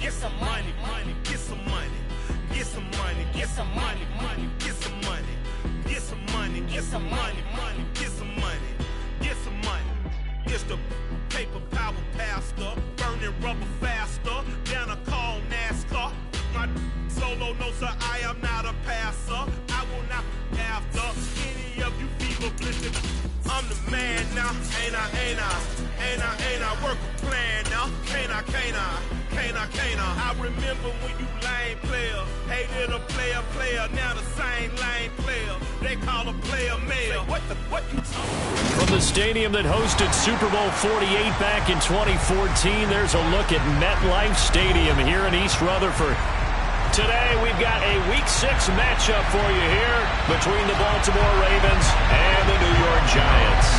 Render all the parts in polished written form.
get some money, money, get some money, get some money, get some money, money, get some money, get some money, get some money, money, get some money, get some money. It's the paper power pastor, burning rubber faster, down a call NASCAR. My solo no sir, I am not a passer. I will not after any of you fever blitzing. I'm the man now, ain't I, ain't I, ain't I, ain't I, work a plan now, can't I, can't I, can't I, can't I. I remember when you lame player, hated a player, now the same lame player, they call a player mayor. What you talking? From the stadium that hosted Super Bowl 48 back in 2014, there's a look at MetLife Stadium here in East Rutherford. Today, we've got a Week 6 matchup for you here between the Baltimore Ravens and the New York Giants.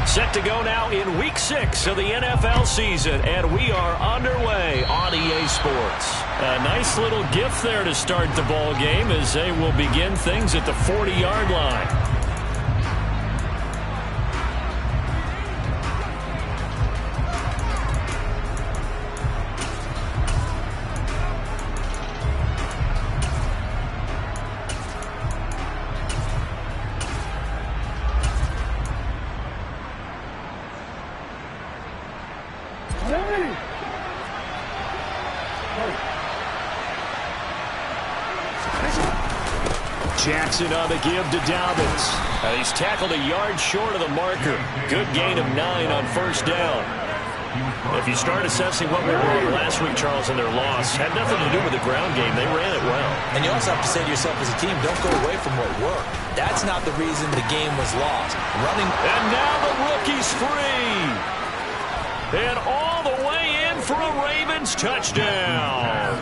Set to go now in Week 6 of the NFL season, and we are underway on EA Sports. A nice little gift there to start the ball game as they will begin things at the 40-yard line. Jackson on the give to Dobbins. He's tackled a yard short of the marker. Good gain of 9 on first down. If you start assessing what went wrong last week, Charles, in their loss, had nothing to do with the ground game. They ran it well. And you also have to say to yourself as a team, don't go away from what worked. That's not the reason the game was lost. Running. And now the rookie's free. And all the way in for a Ravens touchdown.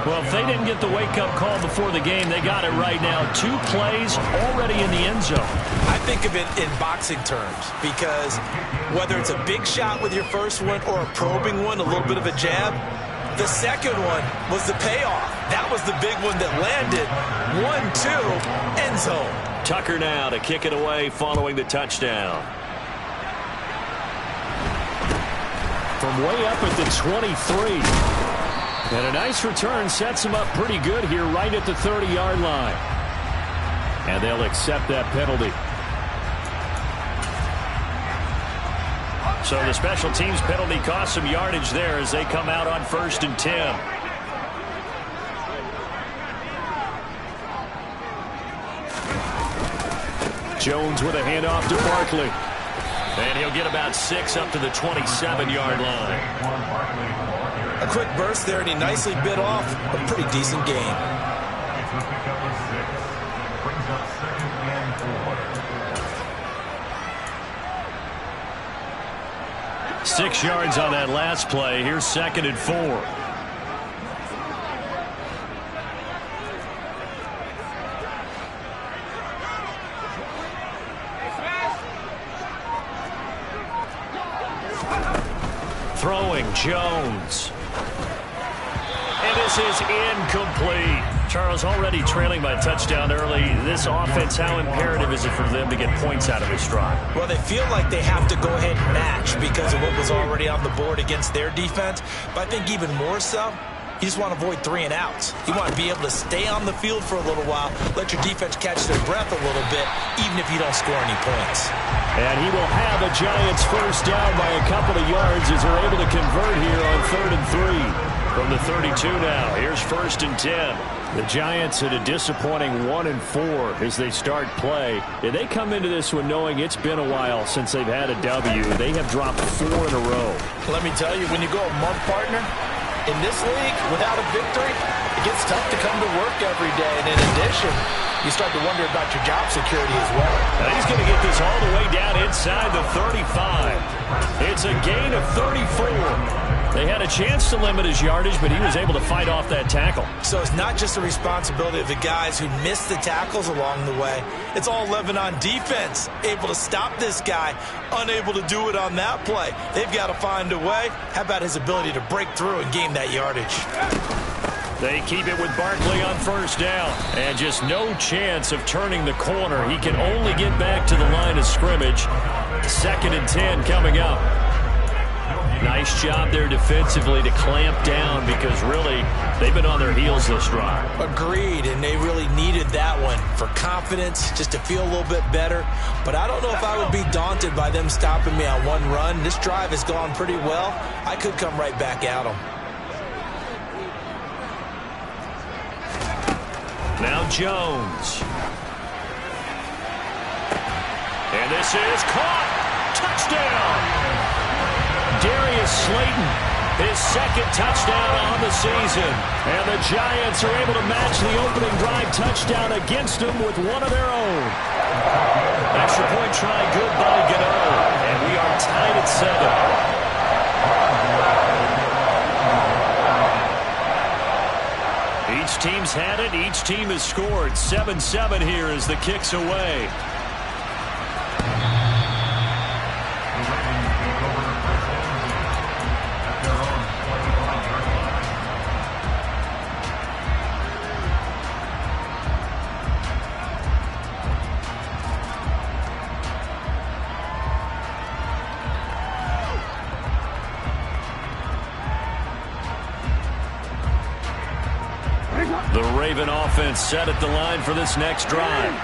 Well, if they didn't get the wake-up call before the game, they got it right now. 2 plays already in the end zone. I think of it in boxing terms because whether it's a big shot with your first one or a probing one, a little bit of a jab, the second one was the payoff. That was the big one that landed. 1-2, end zone. Tucker now to kick it away following the touchdown. From way up at the 23. And a nice return sets him up pretty good here right at the 30-yard line. And they'll accept that penalty. So the special teams penalty cost some yardage there as they come out on 1st and 10. Jones with a handoff to Barkley. And he'll get about 6 up to the 27-yard line. A quick burst there, and he nicely bit off a pretty decent gain. 6 yards on that last play. Here's 2nd and 4. Throwing Jones. And this is incomplete. Charles, already trailing by a touchdown early. This offense, how imperative is it for them to get points out of this drive? Well, they feel like they have to go ahead and match because of what was already on the board against their defense. But I think even more so, you just want to avoid 3 and outs. You want to be able to stay on the field for a little while, let your defense catch their breath a little bit, even if you don't score any points. And he will have the Giants first down by a couple of yards as they're able to convert here on 3rd and 3. From the 32 now, here's 1st and 10. The Giants at a disappointing 1-4 as they start play. And they come into this one knowing it's been a while since they've had a W. They have dropped 4 in a row. Let me tell you, when you go a month, partner, in this league, without a victory, it gets tough to come to work every day. And in addition, you start to wonder about your job security as well. And he's going to get this all the way down inside the 35. It's a gain of 34. They had a chance to limit his yardage, but he was able to fight off that tackle. So it's not just the responsibility of the guys who missed the tackles along the way. It's all living on defense, able to stop this guy, unable to do it on that play. They've got to find a way. How about his ability to break through and gain that yardage? They keep it with Barkley on first down. And just no chance of turning the corner. He can only get back to the line of scrimmage. 2nd and 10 coming up. Nice job there defensively to clamp down because really they've been on their heels this drive. Agreed, and they really needed that one for confidence, just to feel a little bit better. But I don't know if I would be daunted by them stopping me on one run. This drive has gone pretty well. I could come right back at them. Now Jones. And this is caught. Touchdown. Darius Slayton, his 2nd touchdown on the season. And the Giants are able to match the opening drive touchdown against them with one of their own. Extra point try good by Gano. And we are tied at 7. Each team's had it. Each team has scored. 7-7 here as the kick's away. The Raven offense set at the line for this next drive.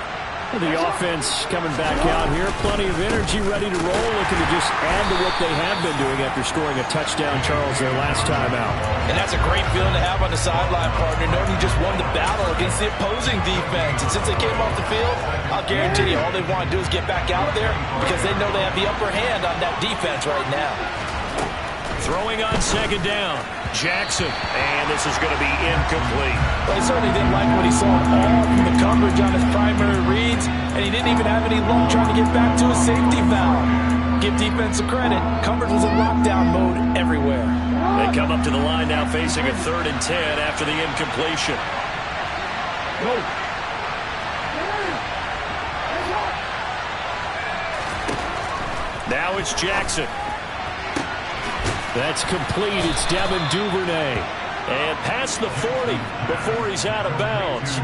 The offense coming back out here. Plenty of energy, ready to roll, looking to just add to what they have been doing after scoring a touchdown, Charles, their last time out. And that's a great feeling to have on the sideline, partner, knowing you just won the battle against the opposing defense. And since they came off the field, I'll guarantee you all they want to do is get back out there because they know they have the upper hand on that defense right now. Throwing on 2nd down. Jackson, and this is going to be incomplete. Well, he certainly didn't like what he saw all from the coverage on his primary reads, and he didn't even have any luck trying to get back to his safety valve. Give defense a credit. Coverage was in lockdown mode everywhere. They come up to the line now facing a 3rd and 10 after the incompletion. Now it's Jackson. That's complete. It's Devin Duvernay. And past the 40 before he's out of bounds.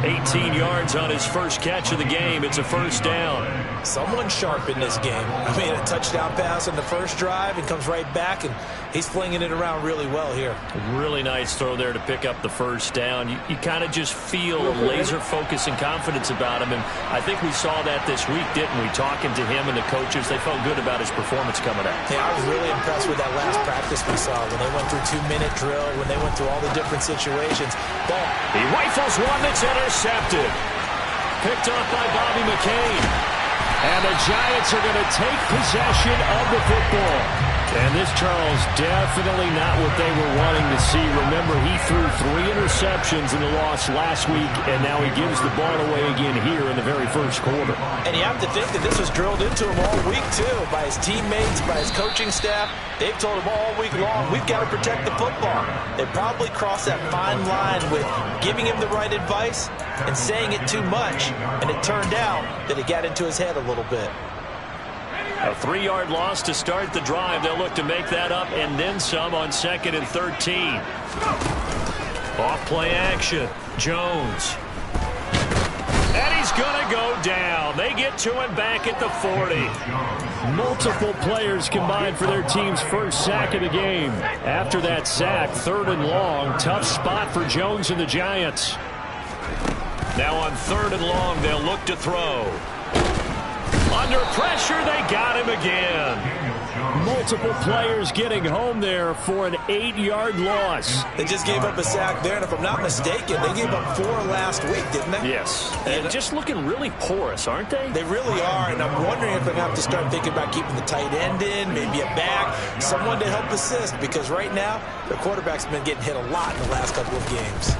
18 yards on his first catch of the game. It's a 1st down. Someone sharp in this game. I mean, a touchdown pass on the first drive and comes right back, and he's flinging it around really well here. Really nice throw there to pick up the 1st down. You kind of just feel a laser focus and confidence about him, and I think we saw that this week, didn't we? Talking to him and the coaches, they felt good about his performance coming out. Yeah, I was really impressed with that last practice we saw when they went through 2-minute drill, when they went through all the different situations. Ball. He rifles one that's intercepted. Picked off by Bobby McCain. And the Giants are going to take possession of the football. And this, Charles, definitely not what they were wanting to see. Remember, he threw 3 interceptions in the loss last week, and now he gives the ball away again here in the very first quarter. And you have to think that this was drilled into him all week, too, by his teammates, by his coaching staff. They've told him all week long, we've got to protect the football. They probably crossed that fine line with giving him the right advice and saying it too much. And it turned out that it got into his head a little bit. A 3-yard loss to start the drive. They'll look to make that up and then some on 2nd and 13. Off play action. Jones. And he's going to go down. They get to him back at the 40. Multiple players combined for their team's first sack of the game. After that sack, 3rd and long. Tough spot for Jones and the Giants. Now on 3rd and long, they'll look to throw. Under pressure, they got him again. Multiple players getting home there for an 8-yard loss. They just gave up a sack there, and if I'm not mistaken, they gave up 4 last week, didn't they? Yes. And just looking really porous, aren't they? They really are, and I'm wondering if they're going to have to start thinking about keeping the tight end in, maybe a back, someone to help assist, because right now, their quarterback's been getting hit a lot in the last couple of games.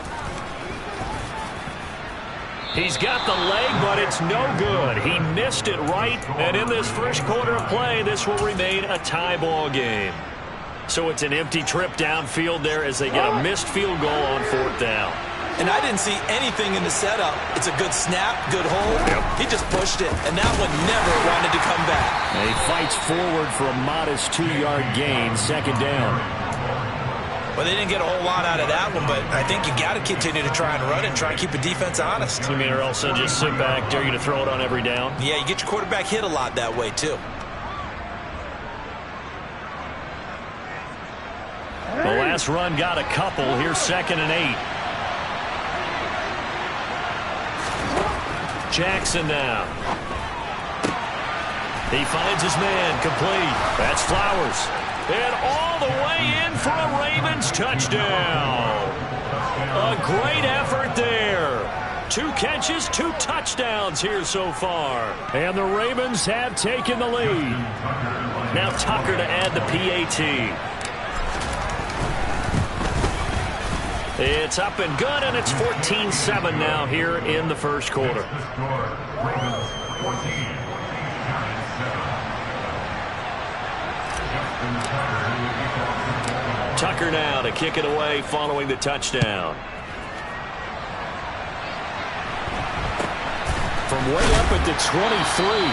He's got the leg, but it's no good. He missed it right, and in this first quarter of play, this will remain a tie ball game. So it's an empty trip downfield there as they get a missed field goal on 4th down. And I didn't see anything in the setup. It's a good snap, good hold. Yep. He just pushed it, and that one never wanted to come back. And he fights forward for a modest 2-yard gain, 2nd down. Well, they didn't get a whole lot out of that one, but I think you got to continue to try and run it and try and keep the defense honest. You mean or else they'll just sit back, dare you to throw it on every down? Yeah, you get your quarterback hit a lot that way, too. The last run got a couple. Here's 2nd and 8. Jackson now. He finds his man, complete. That's Flowers. And all the way in for a Ravens touchdown. A great effort there. 2 catches, 2 touchdowns here so far. And the Ravens have taken the lead. Now Tucker to add the PAT. It's up and good, and it's 14-7 now here in the first quarter. Tucker now to kick it away following the touchdown. From way up at the 23,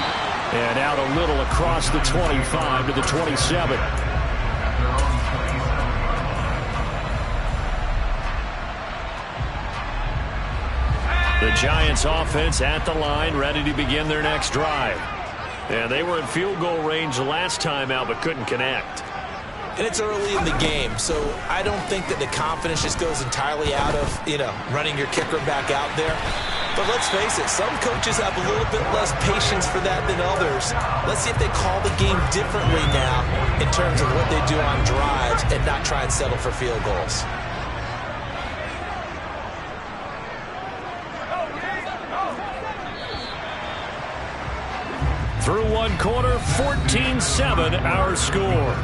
and out a little across the 25 to the 27. The Giants offense at the line, ready to begin their next drive. And they were in field goal range last time out, but couldn't connect. And it's early in the game, so I don't think that the confidence just goes entirely out of, running your kicker back out there. But let's face it, some coaches have a little bit less patience for that than others. Let's see if they call the game differently now in terms of what they do on drives and not try and settle for field goals. Through 1 quarter, 14-7 our score.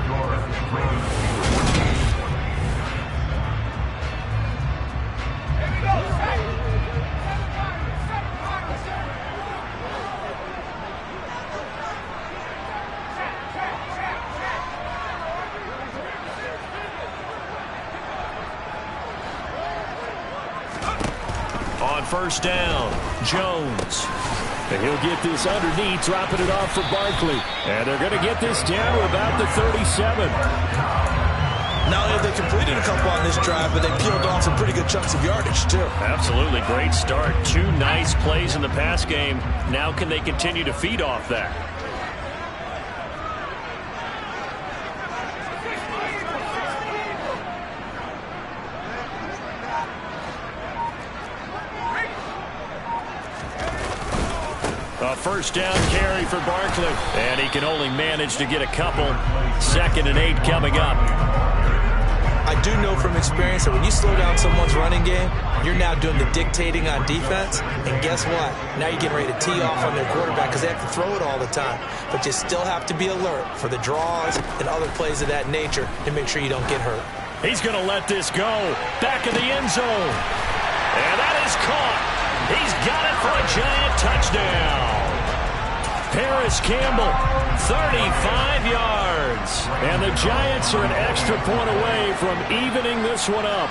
On 1st down, Jones. And he'll get this underneath, dropping it off for Barkley. And they're going to get this down to about the 37. Not only have they completed a couple on this drive, but they peeled off some pretty good chunks of yardage, too. Absolutely. Great start. 2 nice plays in the pass game. Now can they continue to feed off that? A 1st down carry for Barkley. And he can only manage to get a couple. 2nd and 8 coming up. I do know from experience that when you slow down someone's running game, you're now doing the dictating on defense. And guess what? Now you're getting ready to tee off on their quarterback because they have to throw it all the time. But you still have to be alert for the draws and other plays of that nature to make sure you don't get hurt. He's going to let this go. Back in the end zone. And that is caught. He's got it for a Giant touchdown. Paris Campbell, 35 yards. And the Giants are an extra point away from evening this one up.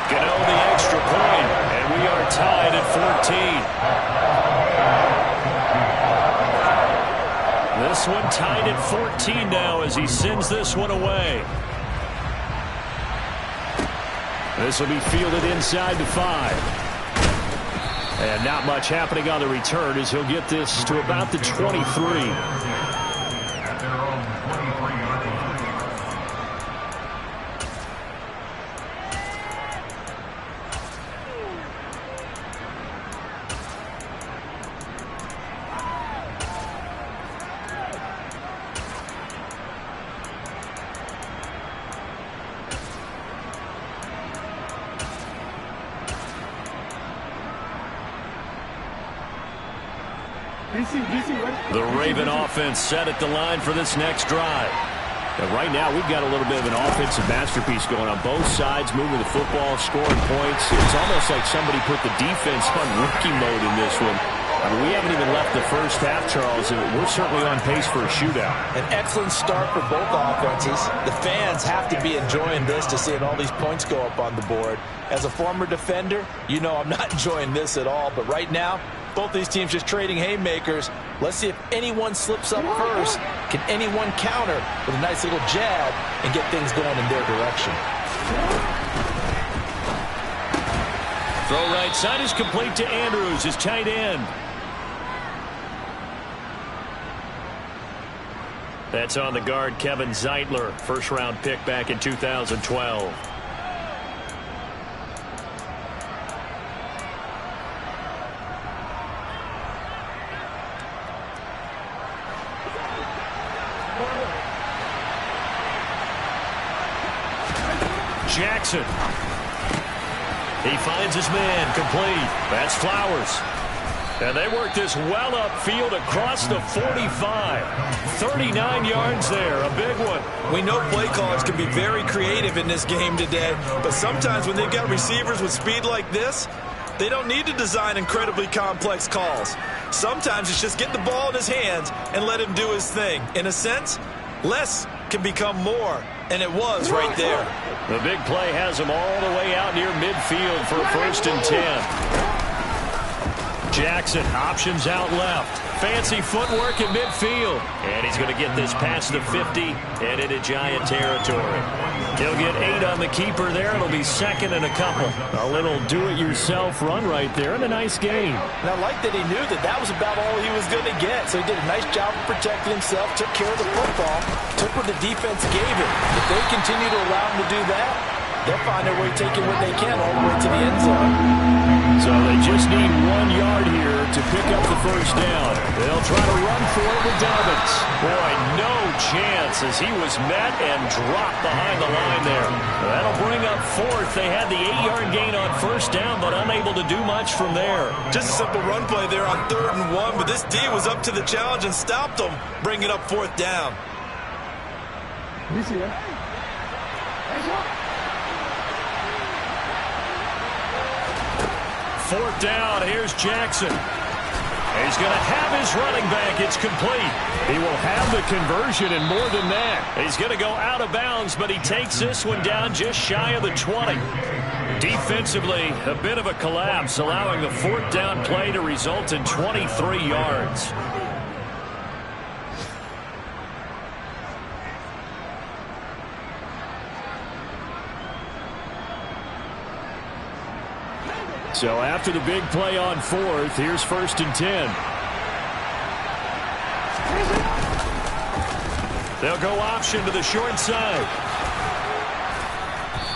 Gano the extra point, and we are tied at 14. This one tied at 14 now as he sends this one away. This will be fielded inside the 5. And not much happening on the return as he'll get this to about the 23. The Raven offense set at the line for this next drive. And right now, we've got a little bit of an offensive masterpiece going on both sides, moving the football, scoring points. It's almost like somebody put the defense on rookie mode in this one. I mean, we haven't even left the first half, Charles, and we're certainly on pace for a shootout. An excellent start for both offenses. The fans have to be enjoying this to seeing all these points go up on the board. As a former defender, you know I'm not enjoying this at all. But right now, both these teams just trading haymakers. Let's see if anyone slips up first. Can anyone counter with a nice little jab and get things going in their direction? Throw right side is complete to Andrews, his tight end. That's on the guard, Kevin Zeitler, first-round pick back in 2012. Jackson. He finds his man, complete. That's Flowers. And they work this well upfield across the 45. 39 yards there, a big one. We know play callers can be very creative in this game today, but sometimes when they've got receivers with speed like this, they don't need to design incredibly complex calls. Sometimes it's just get the ball in his hands and let him do his thing. In a sense, less can become more, and it was right there. The big play has him all the way out near midfield for a 1st and 10. Jackson options out left. Fancy footwork in midfield. And he's going to get this past the 50 and into Giant territory. He'll get 8 on the keeper there. It'll be 2nd and a couple. A little do-it-yourself run right there and a nice gain. And I like that he knew that that was about all he was going to get. So he did a nice job of protecting himself, took care of the football, took what the defense gave him. If they continue to allow him to do that, they'll find their way taking what they can all the way to the end zone. So they just need 1 yard here to pick up the first down. They'll try to run for it with Dobbins. Boy, no chance as he was met and dropped behind the line there. That'll bring up 4th. They had the 8-yard gain on first down, but unable to do much from there. Just a simple run play there on 3rd and 1, but this D was up to the challenge and stopped them, bringing up 4th down. Fourth down, here's Jackson. He's going to have his running back. It's complete. He will have the conversion and more than that. He's going to go out of bounds, but he takes this one down just shy of the 20. Defensively, a bit of a collapse, allowing the 4th down play to result in 23 yards. So after the big play on 4th, here's 1st and 10. They'll go option to the short side.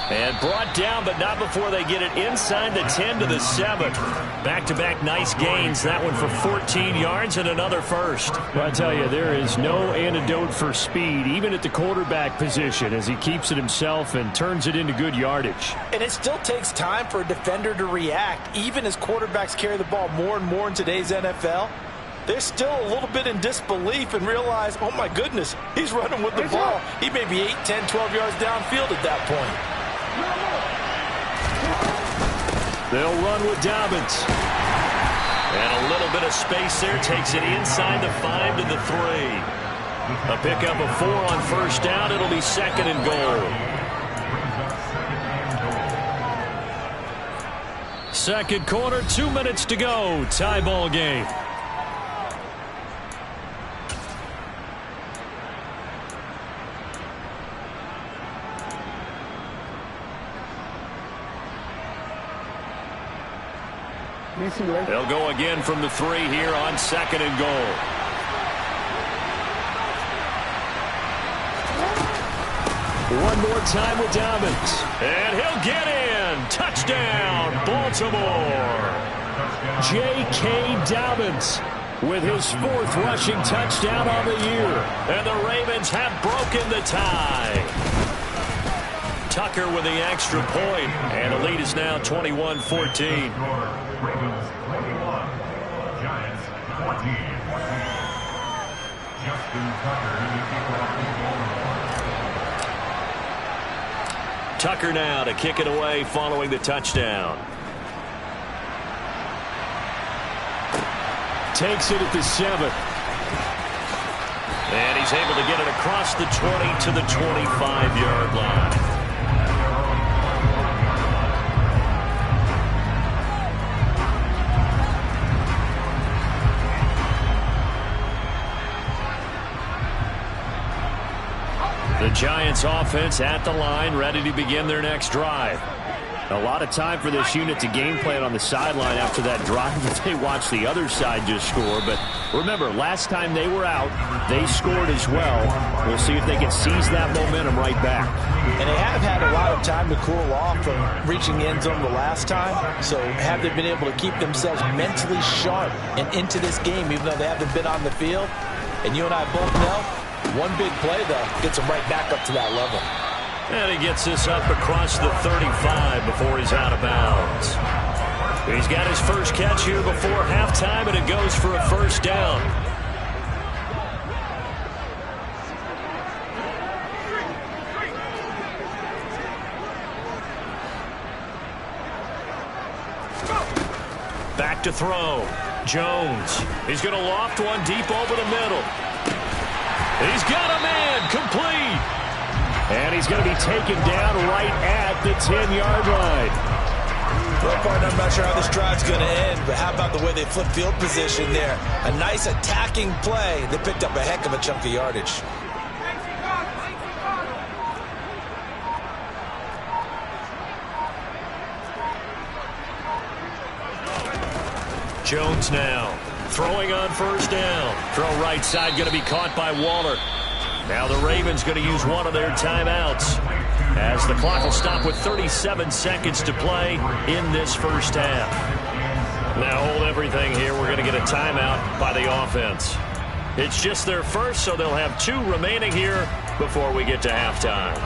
And brought down, but not before they get it inside the 10 to the 7. Back-to-back nice gains. That one for 14 yards and another first. Well, I tell you, there is no antidote for speed, even at the quarterback position, as he keeps it himself and turns it into good yardage. And it still takes time for a defender to react, even as quarterbacks carry the ball more and more in today's NFL. They're still a little bit in disbelief and realize, oh my goodness, he's running with the ball. He may be 8, 10, 12 yards downfield at that point. They'll run with Dobbins. And a little bit of space there takes it inside the 5 to the 3. A pickup of 4 on first down. It'll be 2nd and goal. Second quarter, 2 minutes to go. Tie ball game. They'll go again from the 3 here on 2nd and goal. One more time with Dobbins. And he'll get in. Touchdown, Baltimore. J.K. Dobbins with his 4th rushing touchdown on the year. And the Ravens have broken the tie. Tucker with the extra point. And the lead is now 21-14. Ravens 21, Giants 14. Justin Tucker now to kick it away following the touchdown. takes it at the 7. And he's able to get it across the 20 to the 25-yard line. The Giants offense at the line, ready to begin their next drive. A lot of time for this unit to game plan on the sideline after that drive that they watched the other side just score. But remember, last time they were out, they scored as well. We'll see if they can seize that momentum right back. And they have had a lot of time to cool off from reaching the end zone the last time. So have they been able to keep themselves mentally sharp and into this game, even though they haven't been on the field? And you and I both know, one big play, though, gets them right back up to that level. And he gets this up across the 35 before he's out of bounds. He's got his first catch here before halftime, and it goes for a first down. Back to throw. Jones. He's going to loft one deep over the middle. He's got a man complete. And he's going to be taken down right at the 10-yard line. Well, partner, I'm not sure how this drive's going to end, but how about the way they flip field position there? A nice attacking play. They picked up a heck of a chunk of yardage. Jones now throwing on first down. Throw right side going to be caught by Waller. Now the Ravens going to use one of their timeouts as the clock will stop with 37 seconds to play in this first half. Now hold everything here. We're going to get a timeout by the offense. It's just their first, so they'll have 2 remaining here before we get to halftime.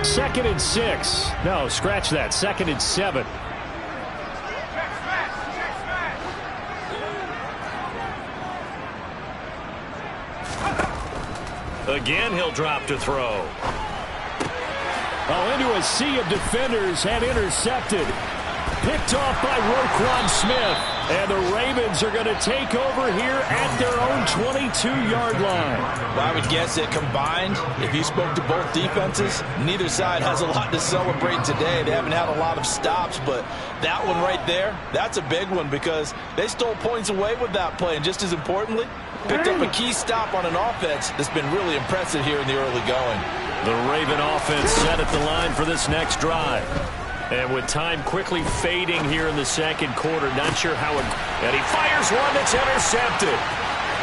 Second and 6. No, scratch that. Second and 7. Again, he'll drop to throw. Oh, into a sea of defenders and intercepted. Picked off by Roquan Smith. And the Ravens are going to take over here at their own 22-yard line. Well, I would guess that combined, if you spoke to both defenses, neither side has a lot to celebrate today. They haven't had a lot of stops, but that one right there, that's a big one because they stole points away with that play. And just as importantly, picked up a key stop on an offense that's been really impressive here in the early going. The Raven offense set at the line for this next drive. And with time quickly fading here in the second quarter, not sure how it... And he fires one that's intercepted.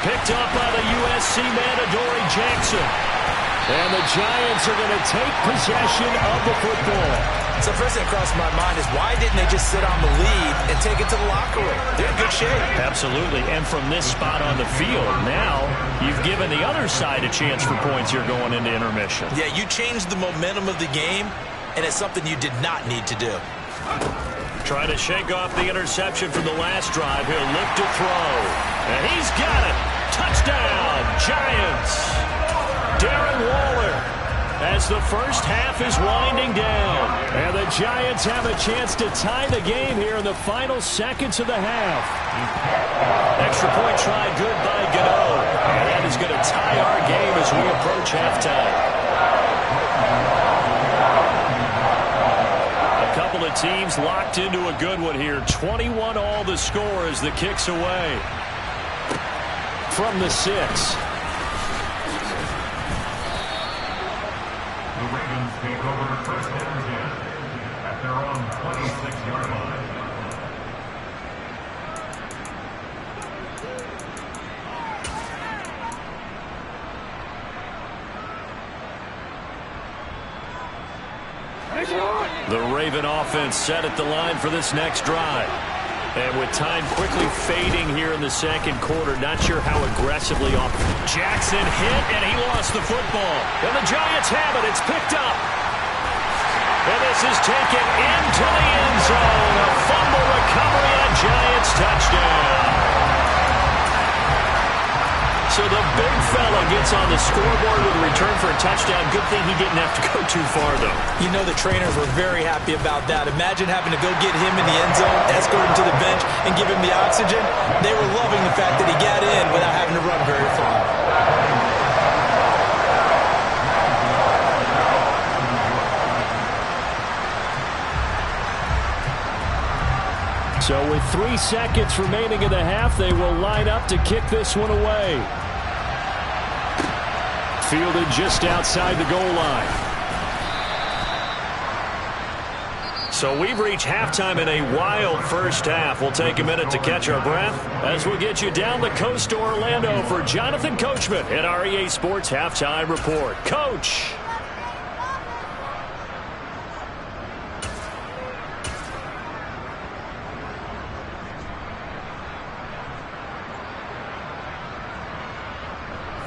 Picked up by the USC man, Adoree Jackson. And the Giants are going to take possession of the football. So first thing that crossed my mind is why didn't they just sit on the lead and take it to the locker room? They're in good shape. Absolutely. And from this spot on the field, now you've given the other side a chance for points here going into intermission. Yeah, you changed the momentum of the game, and it's something you did not need to do. Trying to shake off the interception from the last drive. He'll look to throw. And he's got it. Touchdown, Giants. Darren Waller as the first half is winding down. And the Giants have a chance to tie the game here in the final seconds of the half. Extra point try good by Gano. And that is going to tie our game as we approach halftime. Couple of teams locked into a good one here. 21 all the score as the kick's away from the 6. The Ravens take over first down again at their own 26-yard line. The Raven offense set at the line for this next drive. And with time quickly fading here in the second quarter, not sure how aggressively off. Jackson hit, and he lost the football. And the Giants have it. It's picked up. And this is taken into the end zone. A fumble recovery, and a Giants touchdown. So the big fella gets on the scoreboard with a return for a touchdown. Good thing he didn't have to go too far, though. You know the trainers were very happy about that. Imagine having to go get him in the end zone, escort him to the bench, and give him the oxygen. They were loving the fact that he got in without having to run very far. So with 3 seconds remaining in the half, they will line up to kick this one away. Fielded just outside the goal line. So we've reached halftime in a wild first half. We'll take a minute to catch our breath as we'll get you down the coast to Orlando for Jonathan Coachman at our EA Sports Halftime Report. Coach!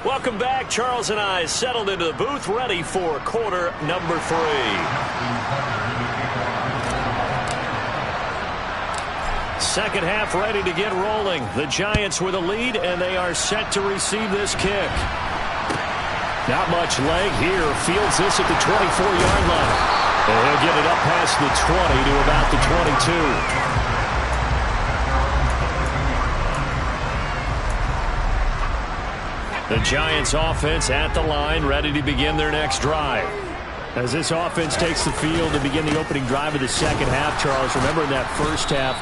Welcome back. Charles and I settled into the booth, ready for quarter number 3. Second half ready to get rolling. The Giants with a lead, and they are set to receive this kick. Not much leg here. Fields this at the 24-yard line. And he'll get it up past the 20 to about the 22. The Giants offense at the line, ready to begin their next drive. As this offense takes the field to begin the opening drive of the second half, Charles, remember in that first half,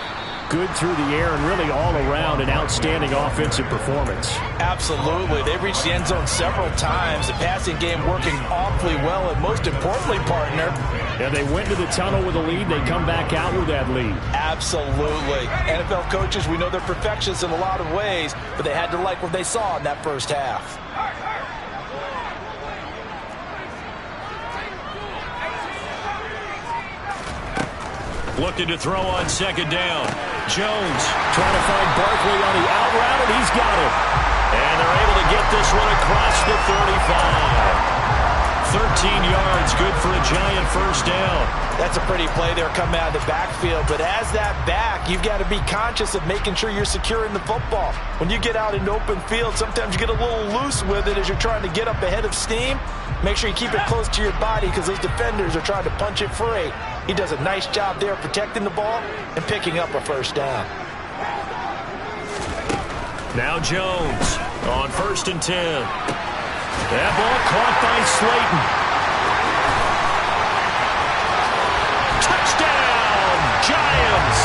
good through the air and really all around an outstanding offensive performance. Absolutely. They've reached the end zone several times. The passing game working awfully well, and most importantly, partner. Yeah, they went to the tunnel with a lead. They come back out with that lead. Absolutely. NFL coaches, we know they're perfectionists in a lot of ways, but they had to like what they saw in that first half. Looking to throw on second down. Jones trying to find Barkley on the out route, and he's got it. And they're able to get this one across the 35. 13 yards, good for a Giant first down. That's a pretty play there coming out of the backfield, but as that back, you've got to be conscious of making sure you're securing the football. When you get out into open field, sometimes you get a little loose with it as you're trying to get up ahead of steam. Make sure you keep it close to your body because those defenders are trying to punch it free. He does a nice job there protecting the ball and picking up a first down. Now Jones on 1st and 10. That ball caught by Slayton. Touchdown, Giants!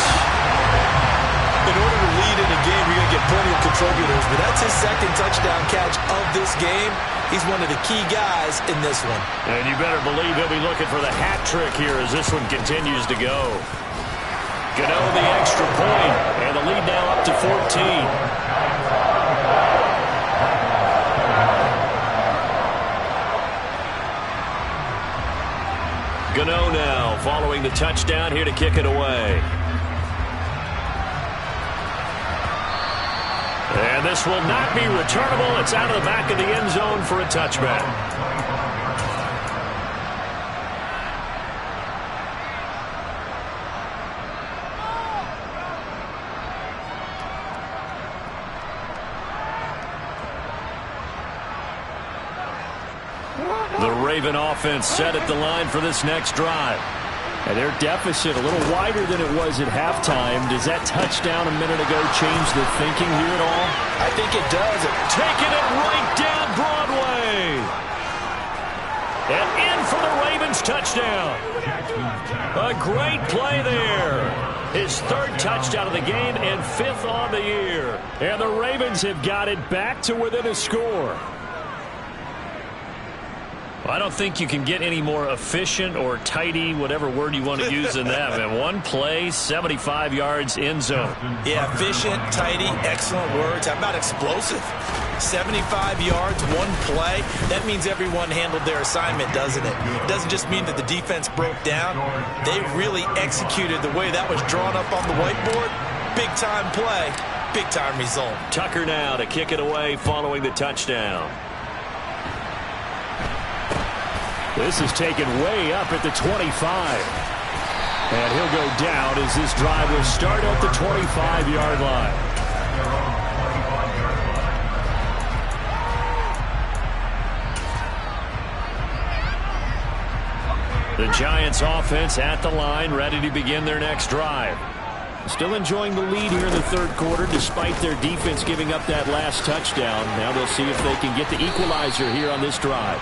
In order to lead in a game, you're going to get plenty of contributors, but that's his second touchdown catch of this game. He's one of the key guys in this one. And you better believe he'll be looking for the hat trick here as this one continues to go. Gano the extra point, and the lead now up to 14. Gano now following the touchdown here to kick it away. And this will not be returnable. It's out of the back of the end zone for a touchback. The Raven offense set at the line for this next drive. And their deficit a little wider than it was at halftime. Does that touchdown a minute ago change the thinking here at all? I think it does. Taking it right down Broadway. And in for the Ravens touchdown. A great play there. His 3rd touchdown of the game and 5th on the year. And the Ravens have got it back to within a score. I don't think you can get any more efficient or tidy, whatever word you want to use in that. Man, one play, 75 yards, end zone. Yeah, efficient, tidy, excellent words. How about explosive? 75 yards, one play. That means everyone handled their assignment, doesn't it? It doesn't just mean that the defense broke down. They really executed the way that was drawn up on the whiteboard. Big-time play, big-time result. Tucker now to kick it away following the touchdown. This is taken way up at the 25. And he'll go down as this drive will start at the 25-yard line. The Giants offense at the line, ready to begin their next drive. Still enjoying the lead here in the third quarter, despite their defense giving up that last touchdown. Now they'll see if they can get the equalizer here on this drive.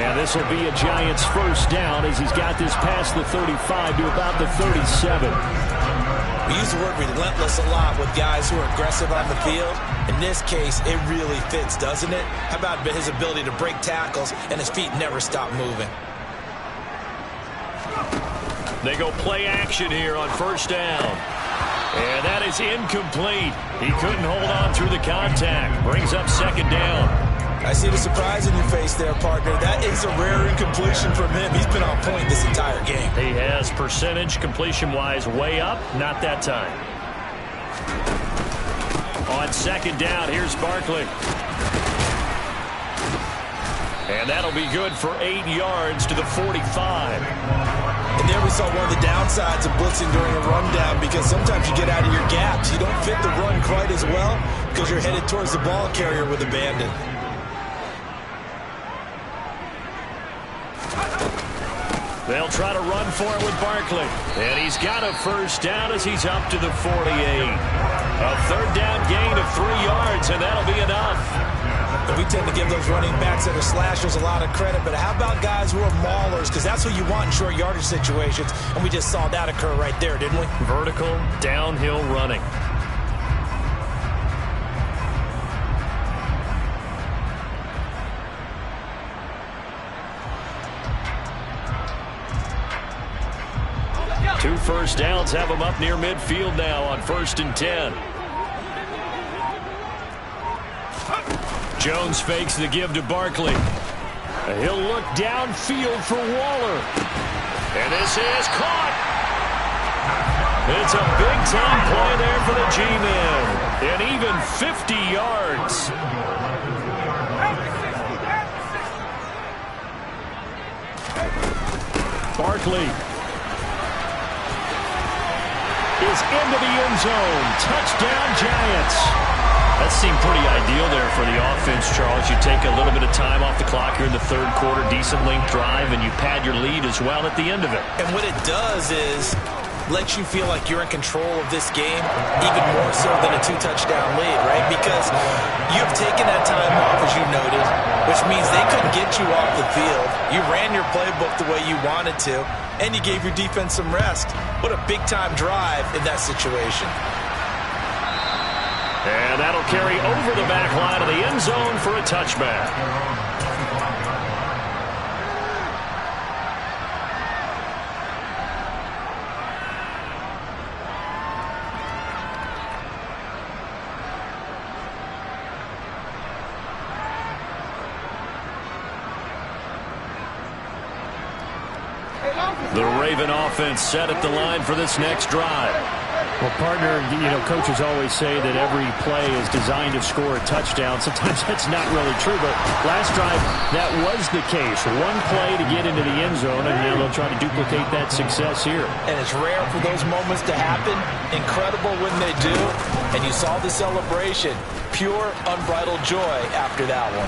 And this will be a Giants first down as he's got this past the 35 to about the 37. We use the word relentless a lot with guys who are aggressive on the field. In this case, it really fits, doesn't it? How about his ability to break tackles and his feet never stop moving? They go play action here on first down. And that is incomplete. He couldn't hold on through the contact. Brings up second down. I see the surprise in your face there, partner. That is a rare incompletion from him. He's been on point this entire game. He has percentage completion-wise way up. Not that time. On second down, here's Barkley. And that'll be good for 8 yards to the 45. And there we saw one of the downsides of blitzing during a rundown, because sometimes you get out of your gaps. You don't fit the run quite as well because you're headed towards the ball carrier with abandon. They'll try to run for it with Barkley. And he's got a first down as he's up to the 48. A third down gain of 3 yards, and that'll be enough. And we tend to give those running backs that are slashers a lot of credit, but how about guys who are maulers? Because that's what you want in short yardage situations, and we just saw that occur right there, didn't we? Vertical, downhill running. Two first downs have him up near midfield now on 1st and 10. Jones fakes the give to Barkley. He'll look downfield for Waller. And this is caught. It's a big-time play there for the G-men. And even 50 yards. Barkley is into the end zone. Touchdown, Giants. That seemed pretty ideal there for the offense, Charles. You take a little bit of time off the clock here in the third quarter, decent length drive, and you pad your lead as well at the end of it. And what it does is lets you feel like you're in control of this game, even more so than a 2-touchdown lead, right? Because you've taken that time off, as you noted, which means they couldn't get you off the field. You ran your playbook the way you wanted to, and you gave your defense some rest. What a big-time drive in that situation. And that'll carry over the back line of the end zone for a touchback. The Raven offense set at the line for this next drive. Well, partner, coaches always say that every play is designed to score a touchdown. Sometimes that's not really true, but last drive, that was the case. One play to get into the end zone, and now they'll try to duplicate that success here. And it's rare for those moments to happen. Incredible when they do. And you saw the celebration. Pure, unbridled joy after that one.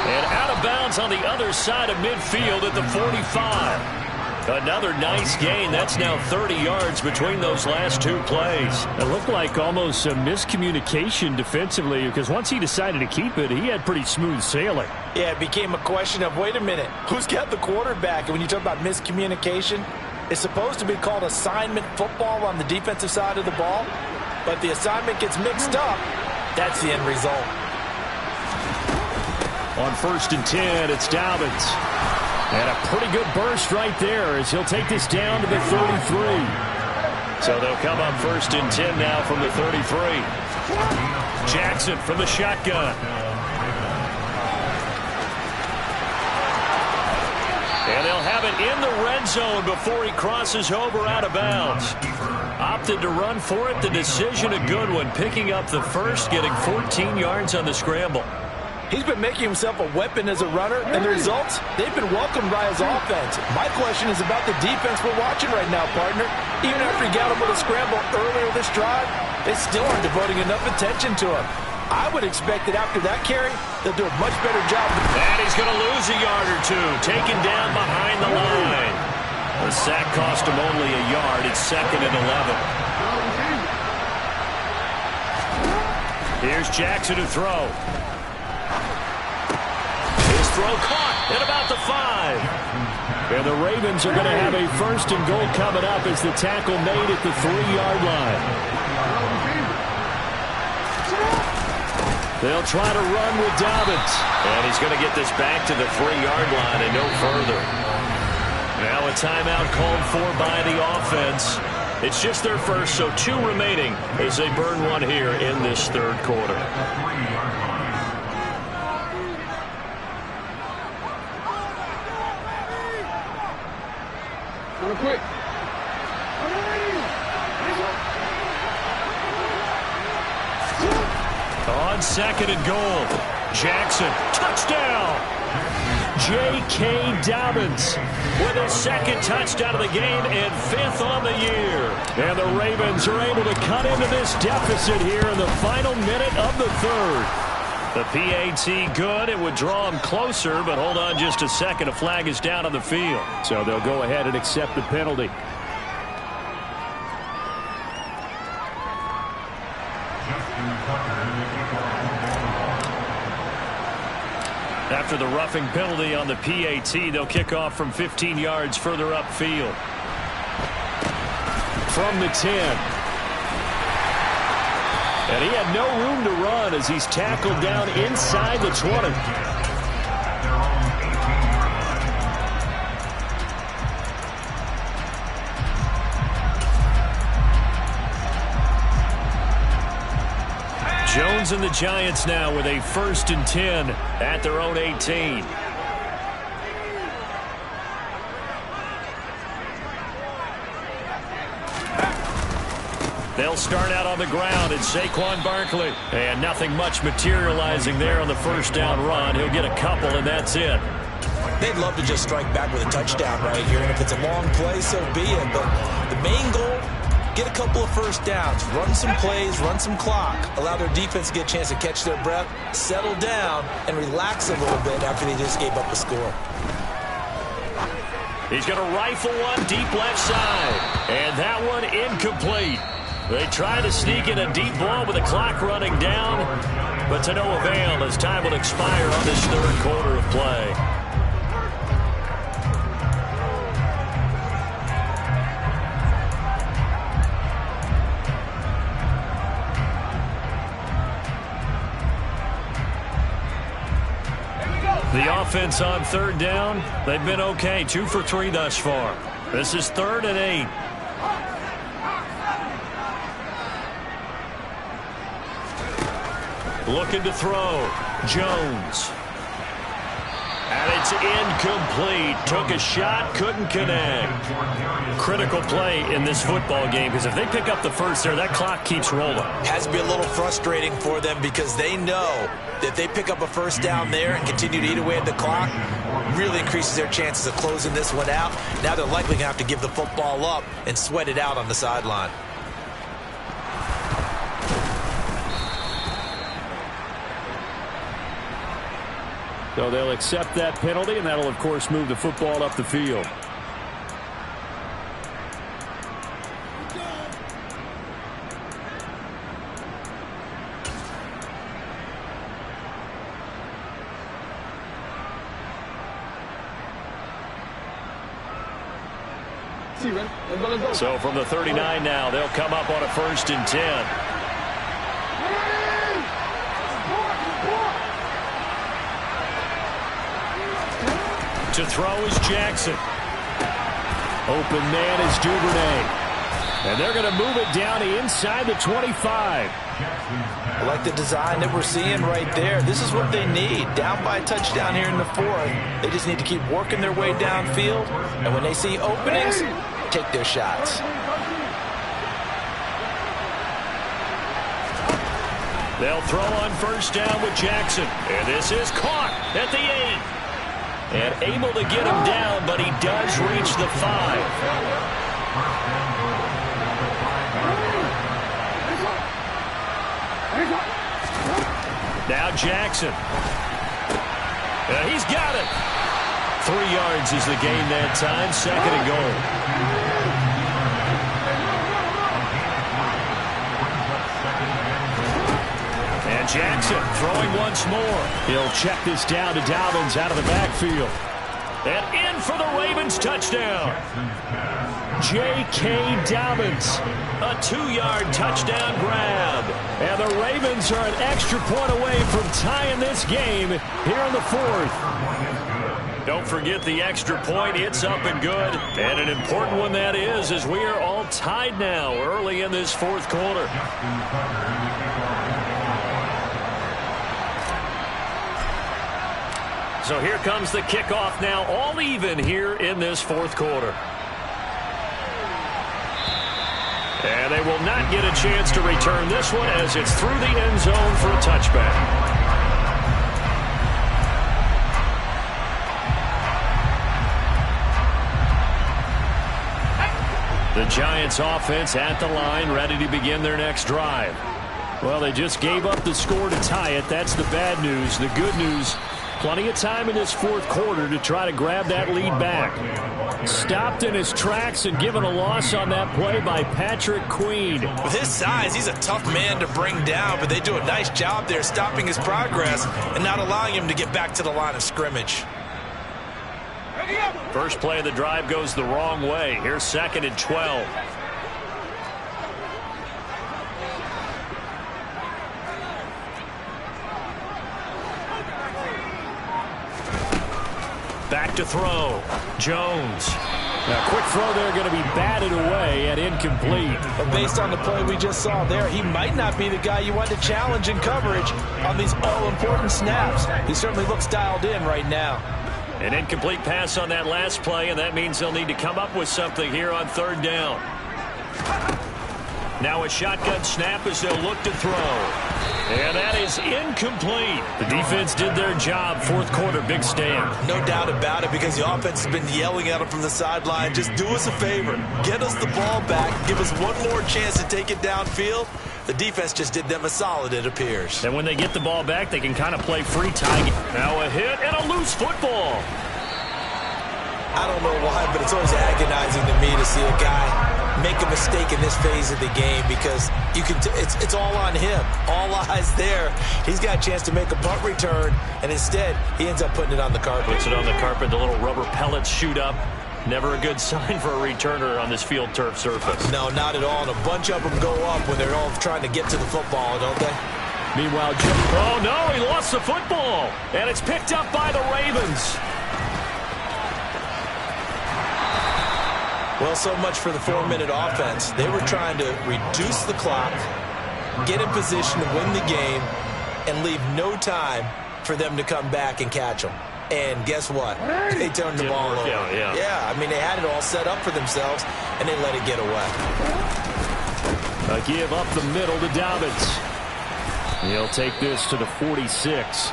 And out of bounds on the other side of midfield at the 45. Another nice gain. That's now 30 yards between those last two plays. It looked like almost a miscommunication defensively, because once he decided to keep it, he had pretty smooth sailing. Yeah, it became a question of, wait a minute, who's got the quarterback? And when you talk about miscommunication, it's supposed to be called assignment football on the defensive side of the ball, but the assignment gets mixed up. That's the end result. On 1st and 10, it's Dobbins. And a pretty good burst right there as he'll take this down to the 33. So they'll come up 1st and 10 now from the 33. Jackson from the shotgun. And they'll have it in the red zone before he crosses over out of bounds. Opted to run for it. The decision a good one. Picking up the first, getting 14 yards on the scramble. He's been making himself a weapon as a runner, and the results, they've been welcomed by his offense. My question is about the defense we're watching right now, partner. Even after he got him with a scramble earlier this drive, they still aren't devoting enough attention to him. I would expect that after that carry, they'll do a much better job. And he's going to lose a yard or two, taken down behind the line. The sack cost him only a yard. It's 2nd and 11. Here's Jackson to throw. His throw caught at about the 5. And the Ravens are going to have a 1st and goal coming up as the tackle made at the 3-yard line. They'll try to run with Dobbins. And he's going to get this back to the 3-yard line and no further. Now a timeout called for by the offense. It's just their first, so 2 remaining as they burn one here in this 3rd quarter. Quick. On 2nd and goal, Jackson, touchdown! J.K. Dobbins with his 2nd touchdown of the game and 5th on the year. And the Ravens are able to cut into this deficit here in the final minute of the 3rd. The PAT good. It would draw him closer, but hold on just a second. A flag is down on the field. So they'll go ahead and accept the penalty. After the roughing penalty on the PAT, they'll kick off from 15 yards further upfield. From the 10. And he had no room to run as he's tackled down inside the 20. Jones and the Giants now with a 1st and 10 at their own 18. They'll start out on the ground. It's Saquon Barkley. And nothing much materializing there on the 1st down run. He'll get a couple, and that's it. They'd love to just strike back with a touchdown right here. And if it's a long play, so be it. But the main goal, get a couple of 1st downs, run some plays, run some clock, allow their defense to get a chance to catch their breath, settle down, and relax a little bit after they just gave up the score. He's going to rifle one deep left side. And that one incomplete. They try to sneak in a deep ball with the clock running down, but to no avail as time will expire on this 3rd quarter of play. The offense on 3rd down, they've been okay. 2 for 3 thus far. This is 3rd and 8. Looking to throw. Jones. And it's incomplete. Took a shot, couldn't connect. Critical play in this football game because if they pick up the 1st there, that clock keeps rolling. Has to be a little frustrating for them because they know that if they pick up a 1st down there and continue to eat away at the clock, really increases their chances of closing this one out. Now they're likely going to have to give the football up and sweat it out on the sideline. So they'll accept that penalty, and that'll, of course, move the football up the field. So from the 39 now, they'll come up on a 1st and 10. To throw is Jackson. Open man is Duvernay. And they're going to move it down to inside the 25. I like the design that we're seeing right there. This is what they need. Down by a touchdown here in the 4th. They just need to keep working their way downfield. And when they see openings, take their shots. They'll throw on 1st down with Jackson. And this is caught at the 8. And able to get him down, but he does reach the 5. Now Jackson. He's got it. 3 yards is the gain that time. 2nd and goal. And Jackson throwing once more. He'll check this down to Dobbins out of the backfield. And in for the Ravens touchdown. J.K. Dobbins. A 2-yard touchdown grab. And the Ravens are an extra point away from tying this game here in the 4th. Don't forget the extra point. It's up and good. And an important one that is, as we are all tied now early in this 4th quarter. So here comes the kickoff now, all even here in this 4th quarter. And they will not get a chance to return this one as it's through the end zone for a touchback. The Giants offense at the line, ready to begin their next drive. Well, they just gave up the score to tie it. That's the bad news. The good news, plenty of time in this 4th quarter to try to grab that lead back. Stopped in his tracks and given a loss on that play by Patrick Queen. With his size, he's a tough man to bring down, but they do a nice job there stopping his progress and not allowing him to get back to the line of scrimmage. First play of the drive goes the wrong way. Here's 2nd and 12. Back to throw. Jones. Now, quick throw there, going to be batted away and incomplete. But based on the play we just saw there, he might not be the guy you want to challenge in coverage on these all-important snaps. He certainly looks dialed in right now. An incomplete pass on that last play, and that means they'll need to come up with something here on 3rd down. Now a shotgun snap as they'll look to throw. And that is incomplete. The defense did their job. 4th quarter, big stand. No doubt about it, because the offense has been yelling at him from the sideline. Just do us a favor. Get us the ball back. Give us one more chance to take it downfield. The defense just did them a solid, it appears. And when they get the ball back, they can kind of play free tag. Now a hit and a loose football. I don't know why, but it's always agonizing to me to see a guy make a mistake in this phase of the game, because you can it's all on him. All eyes there. He's got a chance to make a punt return, and instead he ends up putting it on the carpet. Puts it on the carpet. The little rubber pellets shoot up. Never a good sign for a returner on this field turf surface. No, not at all. And a bunch of them go up when they're all trying to get to the football, don't they? Meanwhile, Jim. Oh, no, he lost the football. And it's picked up by the Ravens. Well, so much for the 4-minute offense. They were trying to reduce the clock, get in position to win the game, and leave no time for them to come back and catch them. And guess what? They turned the ball over. Yeah, I mean, they had it all set up for themselves, and they let it get away. A give up the middle to Dobbins. He'll take this to the 46.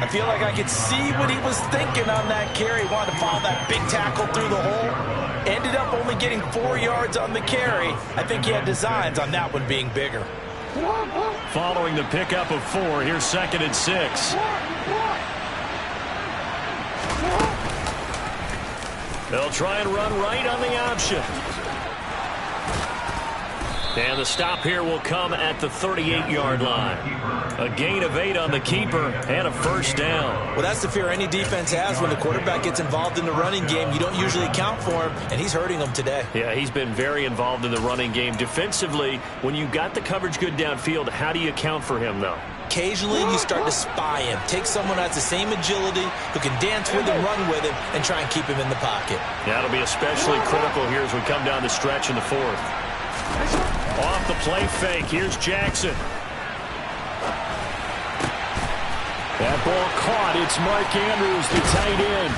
I feel like I could see what he was thinking on that carry. He wanted to follow that big tackle through the hole. Ended up only getting 4 yards on the carry. I think he had designs on that one being bigger. Following the pickup of 4, here's 2nd and 6. They'll try and run right on the option. And the stop here will come at the 38-yard line. A gain of 8 on the keeper and a first down. Well, that's the fear any defense has when the quarterback gets involved in the running game. You don't usually account for him, and he's hurting them today. Yeah, he's been very involved in the running game. Defensively, when you got the coverage good downfield, how do you account for him, though? Occasionally, you start to spy him. Take someone who has the same agility, who can dance with him, run with him, and try and keep him in the pocket. That'll be especially critical here as we come down the stretch in the 4th. Off the play fake. Here's Jackson. That ball caught. It's Mark Andrews, the tight end.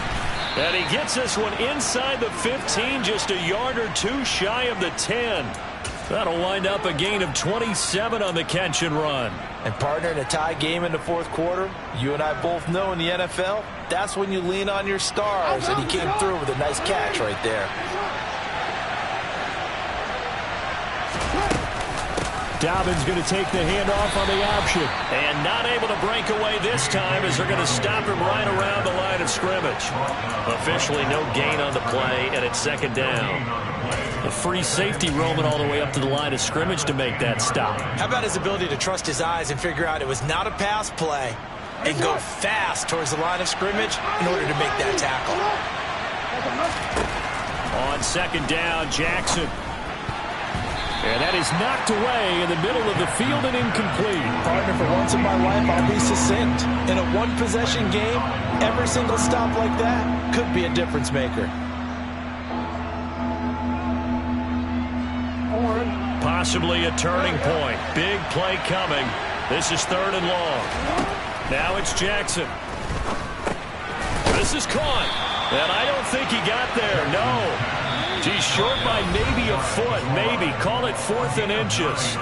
And he gets this one inside the 15, just a yard or 2 shy of the 10. That'll wind up a gain of 27 on the catch and run. And partner, in a tie game in the 4th quarter, you and I both know in the NFL, that's when you lean on your stars. And he came through with a nice catch right there. Dobbins going to take the handoff on the option. And not able to break away this time as they're going to stop him right around the line of scrimmage. Officially no gain on the play, and it's second down. The free safety roaming all the way up to the line of scrimmage to make that stop. How about his ability to trust his eyes and figure out it was not a pass play and go fast towards the line of scrimmage in order to make that tackle. On second down, Jackson. And that is knocked away in the middle of the field and incomplete. Partner, for once in my life, I'll be succinct. In a one-possession game, every single stop like that could be a difference maker. Possibly a turning point. Big play coming. This is third and long. Now it's Jackson. This is caught. And I don't think he got there. No. He's short by maybe a foot. Maybe. Call it 4th and inches.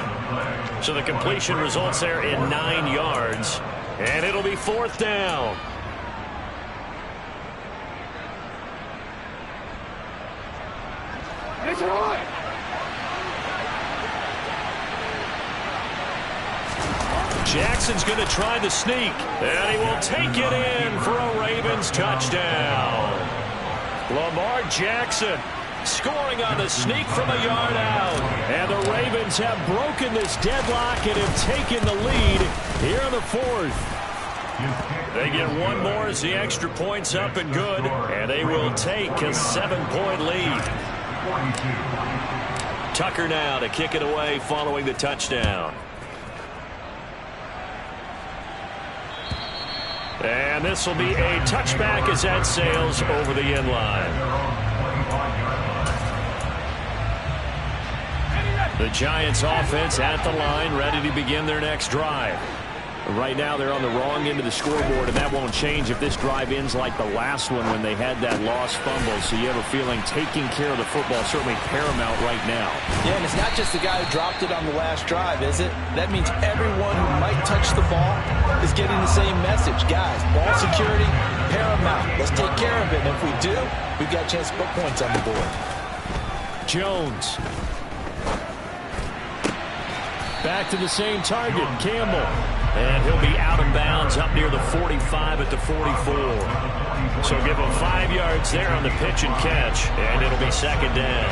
So the completion results there in 9 yards. And it'll be 4th down. Jackson's going to try the sneak, and he will take it in for a Ravens touchdown. Lamar Jackson scoring on the sneak from a yard out. And the Ravens have broken this deadlock and have taken the lead here in the 4th. They get one more as the extra point's up and good, and they will take a 7-point lead. Tucker now to kick it away following the touchdown. And this will be a touchback as that sails over the end line. The Giants offense at the line, ready to begin their next drive. Right now they're on the wrong end of the scoreboard, and that won't change if this drive ends like the last one when they had that lost fumble. So you have a feeling taking care of the football is certainly paramount right now. Yeah, and it's not just the guy who dropped it on the last drive, is it? That means everyone who might touch the ball is getting the same message. Guys, ball security, paramount. Let's take care of it. And if we do, we've got a chance to put points on the board. Jones. Back to the same target, Campbell. And he'll be out of bounds up near the 45 at the 44. So give him 5 yards there on the pitch and catch, and it'll be second down.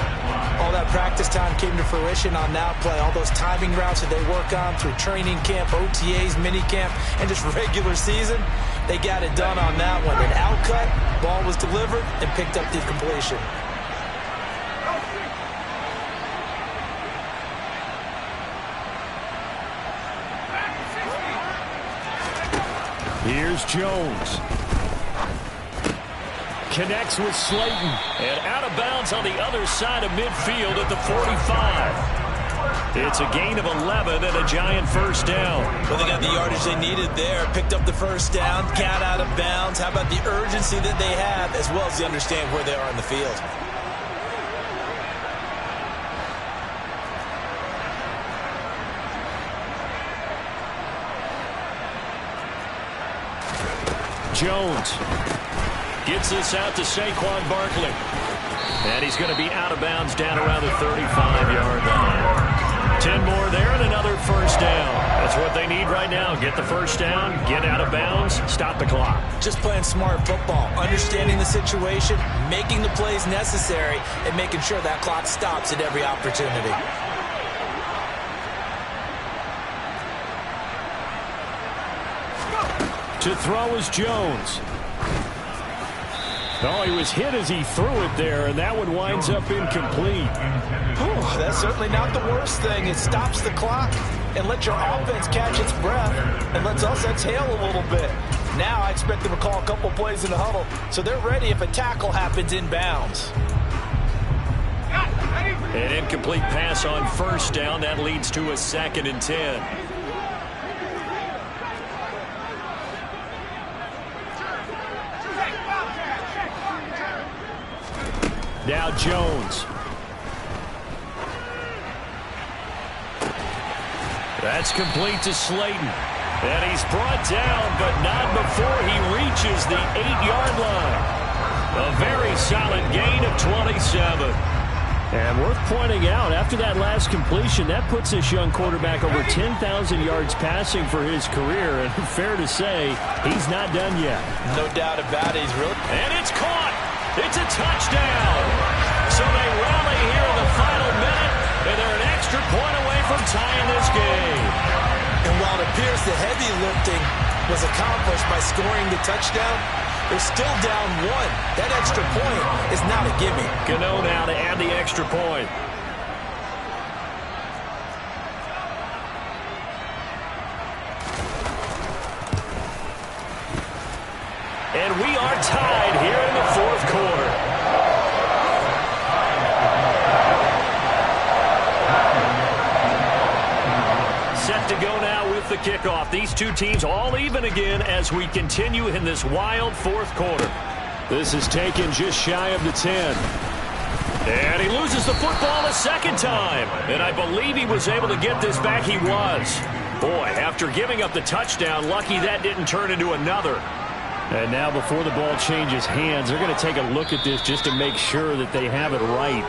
All that practice time came to fruition on that play. All those timing routes that they work on through training camp, OTAs, minicamp, and just regular season, they got it done on that one. An out cut, ball was delivered, and picked up the completion. Here's Jones. Connects with Slayton. And out of bounds on the other side of midfield at the 45. It's a gain of 11 and a Giant first down. Well, they got the yardage they needed there. Picked up the first down. Got out of bounds. How about the urgency that they have, as well as they understand where they are in the field. Jones gets this out to Saquon Barkley. And he's going to be out of bounds down around the 35-yard line. 10 more there and another first down. That's what they need right now. Get the first down, get out of bounds, stop the clock. Just playing smart football, understanding the situation, making the plays necessary, and making sure that clock stops at every opportunity. To throw is Jones. Oh, he was hit as he threw it there, and that one winds up incomplete. Whew, that's certainly not the worst thing. It stops the clock and lets your offense catch its breath and lets us exhale a little bit. Now I expect them to call a couple plays in the huddle, so they're ready if a tackle happens in bounds. An incomplete pass on first down. That leads to a 2nd and 10. Now Jones. That's complete to Slayton. And he's brought down, but not before he reaches the 8-yard line. A very solid gain of 27. And worth pointing out, after that last completion, that puts this young quarterback over 10,000 yards passing for his career. And fair to say, he's not done yet. No doubt about it. He's really... And it's caught. It's a touchdown. So they rally here in the final minute, and they're an extra point away from tying this game. And while it appears the heavy lifting was accomplished by scoring the touchdown, they're still down one. That extra point is not a gimme. Gano now to add the extra point. And we are tied here in the fourth quarter. Set to go now with the kickoff. These two teams all even again as we continue in this wild fourth quarter. This is taken just shy of the 10. And he loses the football a second time. And I believe he was able to get this back. He was. Boy, after giving up the touchdown, lucky that didn't turn into another. And now before the ball changes hands, they're going to take a look at this just to make sure that they have it right.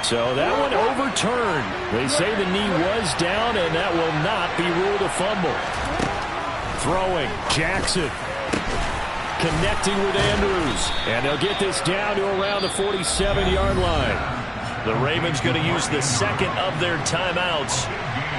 So that one overturned. They say the knee was down, and that will not be ruled a fumble. Throwing, Jackson. Connecting with Andrews. And they'll get this down to around the 47-yard line. The Ravens going to use the second of their timeouts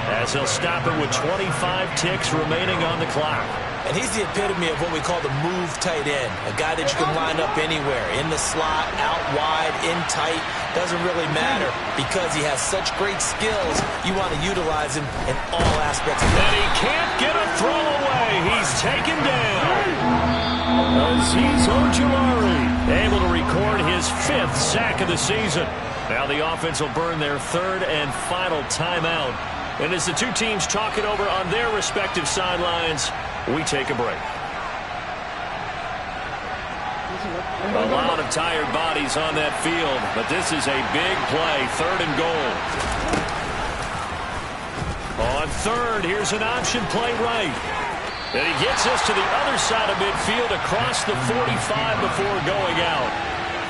as they'll stop it with 25 ticks remaining on the clock. And he's the epitome of what we call the move tight end, a guy that you can line up anywhere, in the slot, out wide, in tight, doesn't really matter because he has such great skills. You want to utilize him in all aspects of the game. And he can't get a throw away. He's taken down. Azeez Ojulari able to record his 5th sack of the season. Now the offense will burn their 3rd and final timeout. And as the two teams talk it over on their respective sidelines, we take a break. A lot of tired bodies on that field, but this is a big play, 3rd and goal. On 3rd, here's an option play right. And he gets us to the other side of midfield across the 45 before going out.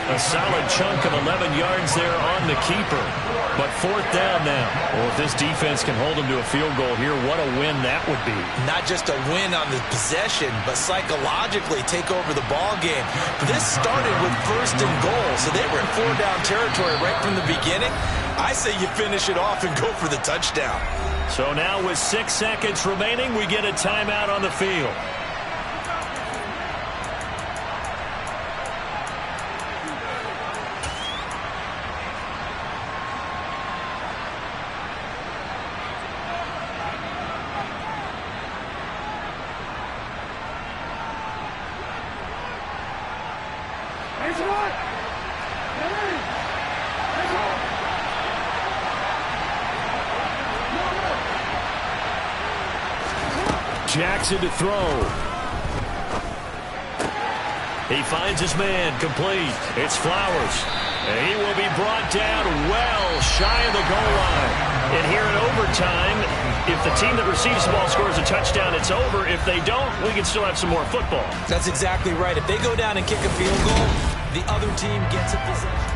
A solid chunk of 11 yards there on the keeper. But 4th down now. Well, if this defense can hold them to a field goal here, what a win that would be. Not just a win on the possession, but psychologically take over the ball game. But this started with 1st and goal, so they were in 4-down territory right from the beginning. I say you finish it off and go for the touchdown. So now with 6 seconds remaining, we get a timeout on the field. Jackson to throw. He finds his man, complete. It's Flowers. And he will be brought down well shy of the goal line. And here in overtime, if the team that receives the ball scores a touchdown, it's over. If they don't, we can still have some more football. That's exactly right. If they go down and kick a field goal, the other team gets a possession.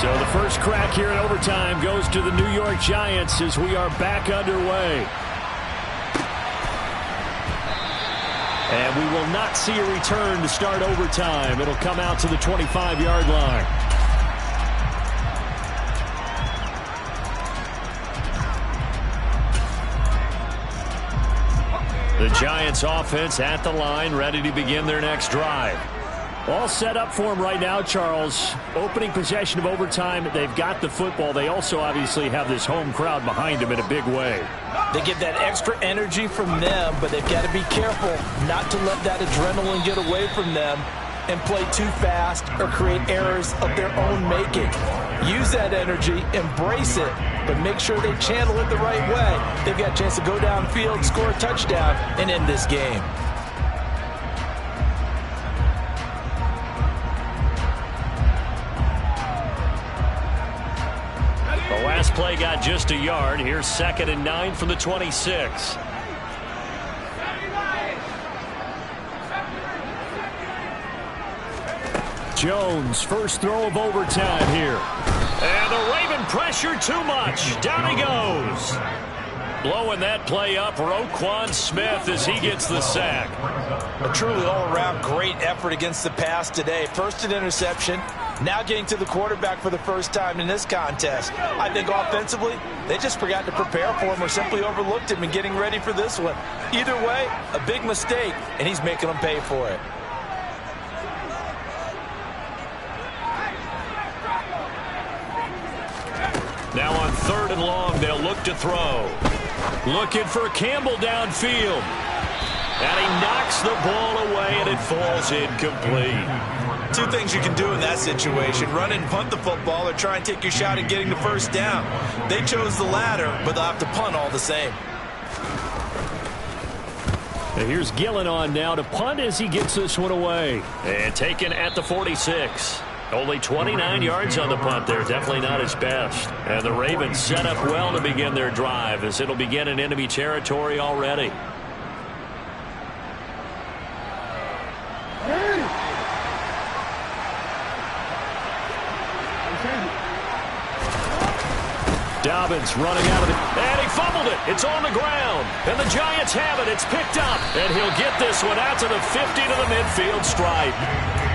So the first crack here in overtime goes to the New York Giants as we are back underway. And we will not see a return to start overtime. It'll come out to the 25-yard line. The Giants offense at the line, ready to begin their next drive. All set up for them right now, Charles. Opening possession of overtime. They've got the football. They also obviously have this home crowd behind them in a big way. They get that extra energy from them, but they've got to be careful not to let that adrenaline get away from them and play too fast or create errors of their own making. Use that energy, embrace it, but make sure they channel it the right way. They've got a chance to go downfield, score a touchdown, and end this game. play got just a yard. Here's 2nd and 9 from the 26. Jones, first throw of overtime here. And the Raven pressure too much. Down he goes. Blowing that play up, Roquan Smith as he gets the sack. A truly all-around great effort against the pass today. First an interception, now getting to the quarterback for the first time in this contest. I think offensively, they just forgot to prepare for him or simply overlooked him in getting ready for this one. Either way, a big mistake, and he's making them pay for it. Now on 3rd and long, they'll look to throw. Looking for Campbell downfield. And he knocks the ball away, and it falls incomplete. Two things you can do in that situation: run and punt the football, or try and take your shot at getting the first down. They chose the latter, but they'll have to punt all the same. And here's Gillen on now to punt as he gets this one away. And taken at the 46. Only 29 yards on the punt there. Definitely not his best. And the Ravens set up well to begin their drive, as it'll begin in enemy territory already. Dobbins running out of the... And he fumbled it. It's on the ground. And the Giants have it. It's picked up. And he'll get this one out to the 50 to the midfield stripe.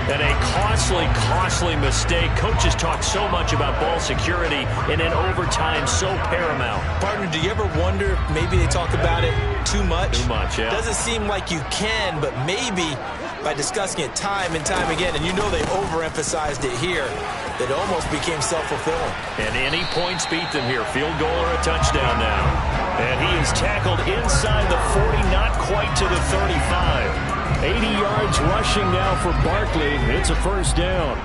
And a costly mistake. Coaches talk so much about ball security, and in overtime, so paramount. Partner, do you ever wonder if maybe they talk about it too much? Too much, yeah. Doesn't seem like you can, but maybe by discussing it time and time again, and you know they overemphasized it here, that it almost became self-fulfilling. And any points beat them here. Field goal or a touchdown now. And he is tackled inside the 40, not quite to the 35. 80 yards rushing now for Barkley. It's a first down.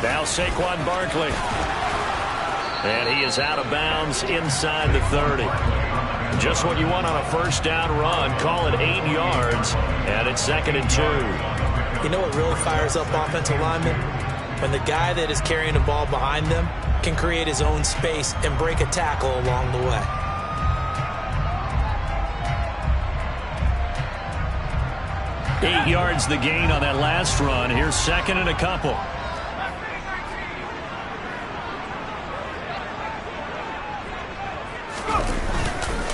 Now Saquon Barkley. And he is out of bounds inside the 30. Just what you want on a first down run. Call it 8 yards. And it's 2nd and 2. You know what really fires up offensive linemen? When the guy that is carrying the ball behind them can create his own space and break a tackle along the way. Eight yards the gain on that last run. Here's 2nd and a couple.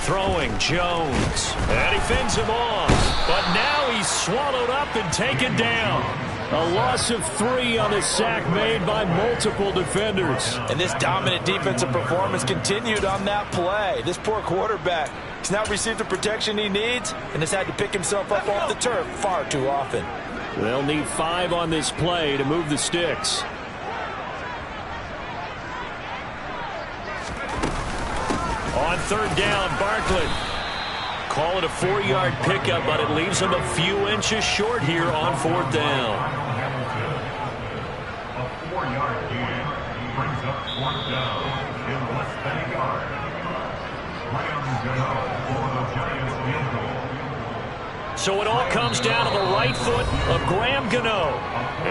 Throwing Jones. And he fends him off. But now he's swallowed up and taken down. A loss of 3 on the sack made by multiple defenders. And this dominant defensive performance continued on that play. This poor quarterback has not received the protection he needs and has had to pick himself up off the turf far too often. They'll need 5 on this play to move the sticks. On 3rd down, Barkley. Call it a 4-yard pickup, but it leaves him a few inches short here on 4th down. A 4-yard gain brings up 4th down in less than a yard. For the Giants field goal. So it all comes down to the right foot of Graham Gano.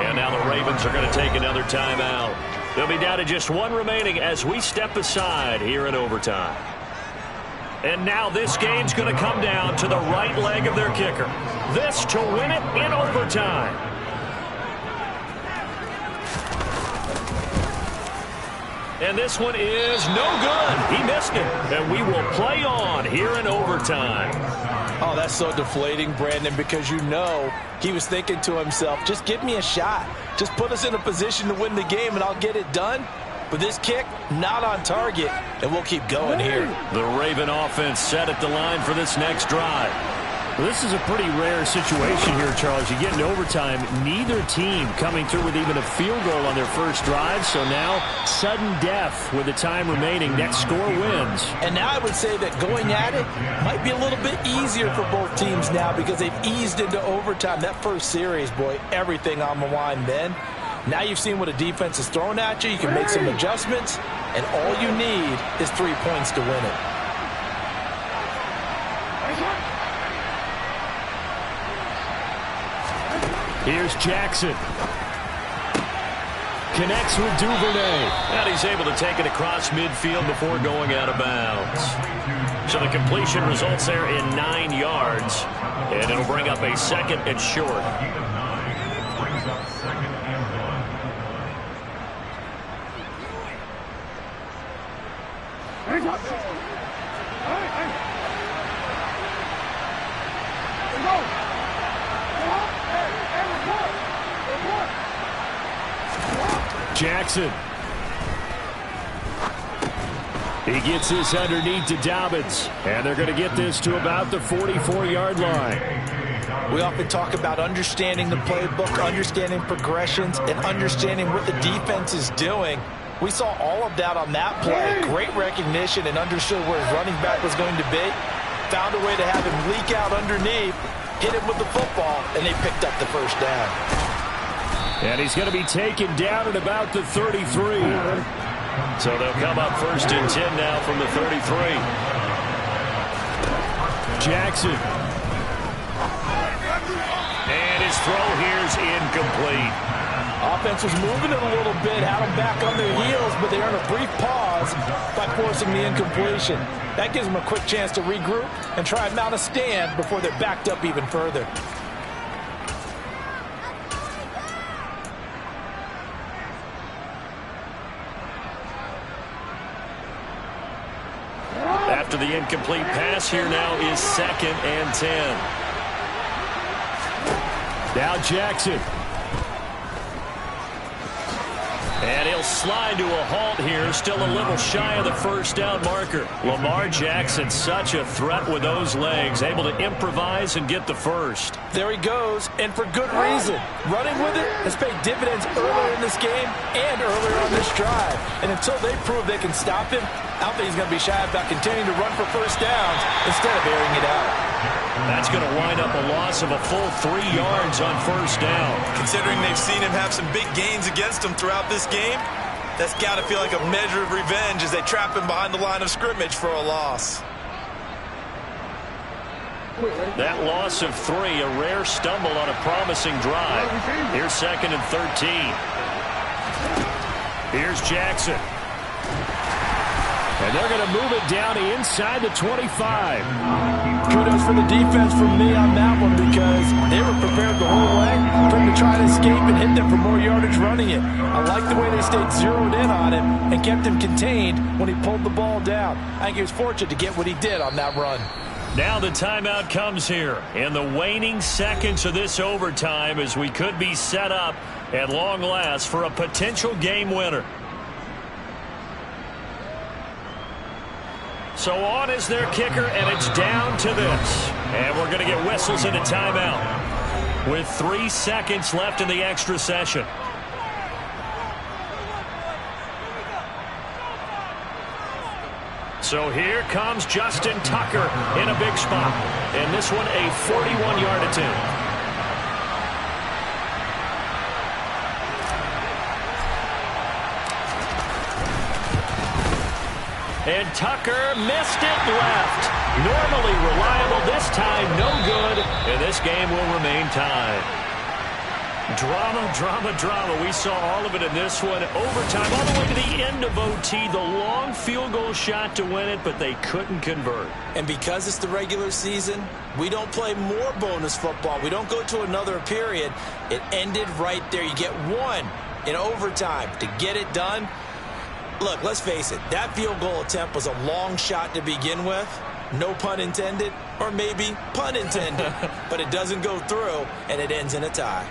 And now the Ravens are going to take another timeout. They'll be down to just 1 remaining as we step aside here in overtime. And now this game's going to come down to the right leg of their kicker. This to win it in overtime. And this one is no good. He missed it. And we will play on here in overtime. Oh, that's so deflating, Brandon, because you know he was thinking to himself, just give me a shot. Just put us in a position to win the game and I'll get it done. But this kick, not on target, and we'll keep going here. The Raven offense set at the line for this next drive. Well, this is a pretty rare situation here, Charles. You get into overtime, neither team coming through with even a field goal on their first drive. So now, sudden death with the time remaining. Next score wins. And now I would say that going at it might be a little bit easier for both teams now because they've eased into overtime. That first series, boy, everything on the line then. Now you've seen what a defense is throwing at you. You can make some adjustments, and all you need is 3 points to win it. Here's Jackson. Connects with Duvernay. And he's able to take it across midfield before going out of bounds. So the completion results there in 9 yards. And it'll bring up a 2nd and short. Brings up 2nd and 1. Jackson. He gets this underneath to Dobbins. And they're going to get this to about the 44-yard line. We often talk about understanding the playbook, understanding progressions, and understanding what the defense is doing. We saw all of that on that play. Great recognition and understood where his running back was going to be. Found a way to have him leak out underneath, hit him with the football, and they picked up the first down. And he's going to be taken down at about the 33. So they'll come up 1st and 10 now from the 33. Jackson. And his throw here's incomplete. Offense was moving it a little bit, had them back on their heels, but they earned a brief pause by forcing the incompletion. That gives them a quick chance to regroup and try and mount a stand before they're backed up even further. After the incomplete pass, here now is 2nd and 10. Now Jackson. And he'll slide to a halt here, still a little shy of the first down marker. Lamar Jackson, such a threat with those legs, able to improvise and get the first. There he goes, and for good reason. Running with it has paid dividends earlier in this game and earlier on this drive. And until they prove they can stop him, I don't think he's going to be shy about continuing to run for first downs instead of airing it out. That's going to wind up a loss of a full 3 yards on first down. Considering they've seen him have some big gains against them throughout this game, that's got to feel like a measure of revenge as they trap him behind the line of scrimmage for a loss. That loss of 3, a rare stumble on a promising drive. Here's 2nd and 13. Here's Jackson. And they're going to move it down inside the 25. Kudos for the defense from me on that one because they were prepared the whole way for him to try to escape and hit them for more yardage running it. I like the way they stayed zeroed in on him and kept him contained when he pulled the ball down. I think he was fortunate to get what he did on that run. Now the timeout comes here in the waning seconds of this overtime as we could be set up at long last for a potential game winner. So on is their kicker, and it's down to this. And we're going to get whistles and a timeout with 3 seconds left in the extra session. So here comes Justin Tucker in a big spot. And this one a 41-yard attempt. And Tucker missed it left. Normally reliable, this time no good. And this game will remain tied. Drama, drama, drama. We saw all of it in this one. Overtime, all the way to the end of OT. The long field goal shot to win it, but they couldn't convert. And because it's the regular season, we don't play more bonus football. We don't go to another period. It ended right there. You get one in overtime to get it done. Look, let's face it, that field goal attempt was a long shot to begin with. No pun intended, or maybe pun intended. But it doesn't go through, and it ends in a tie.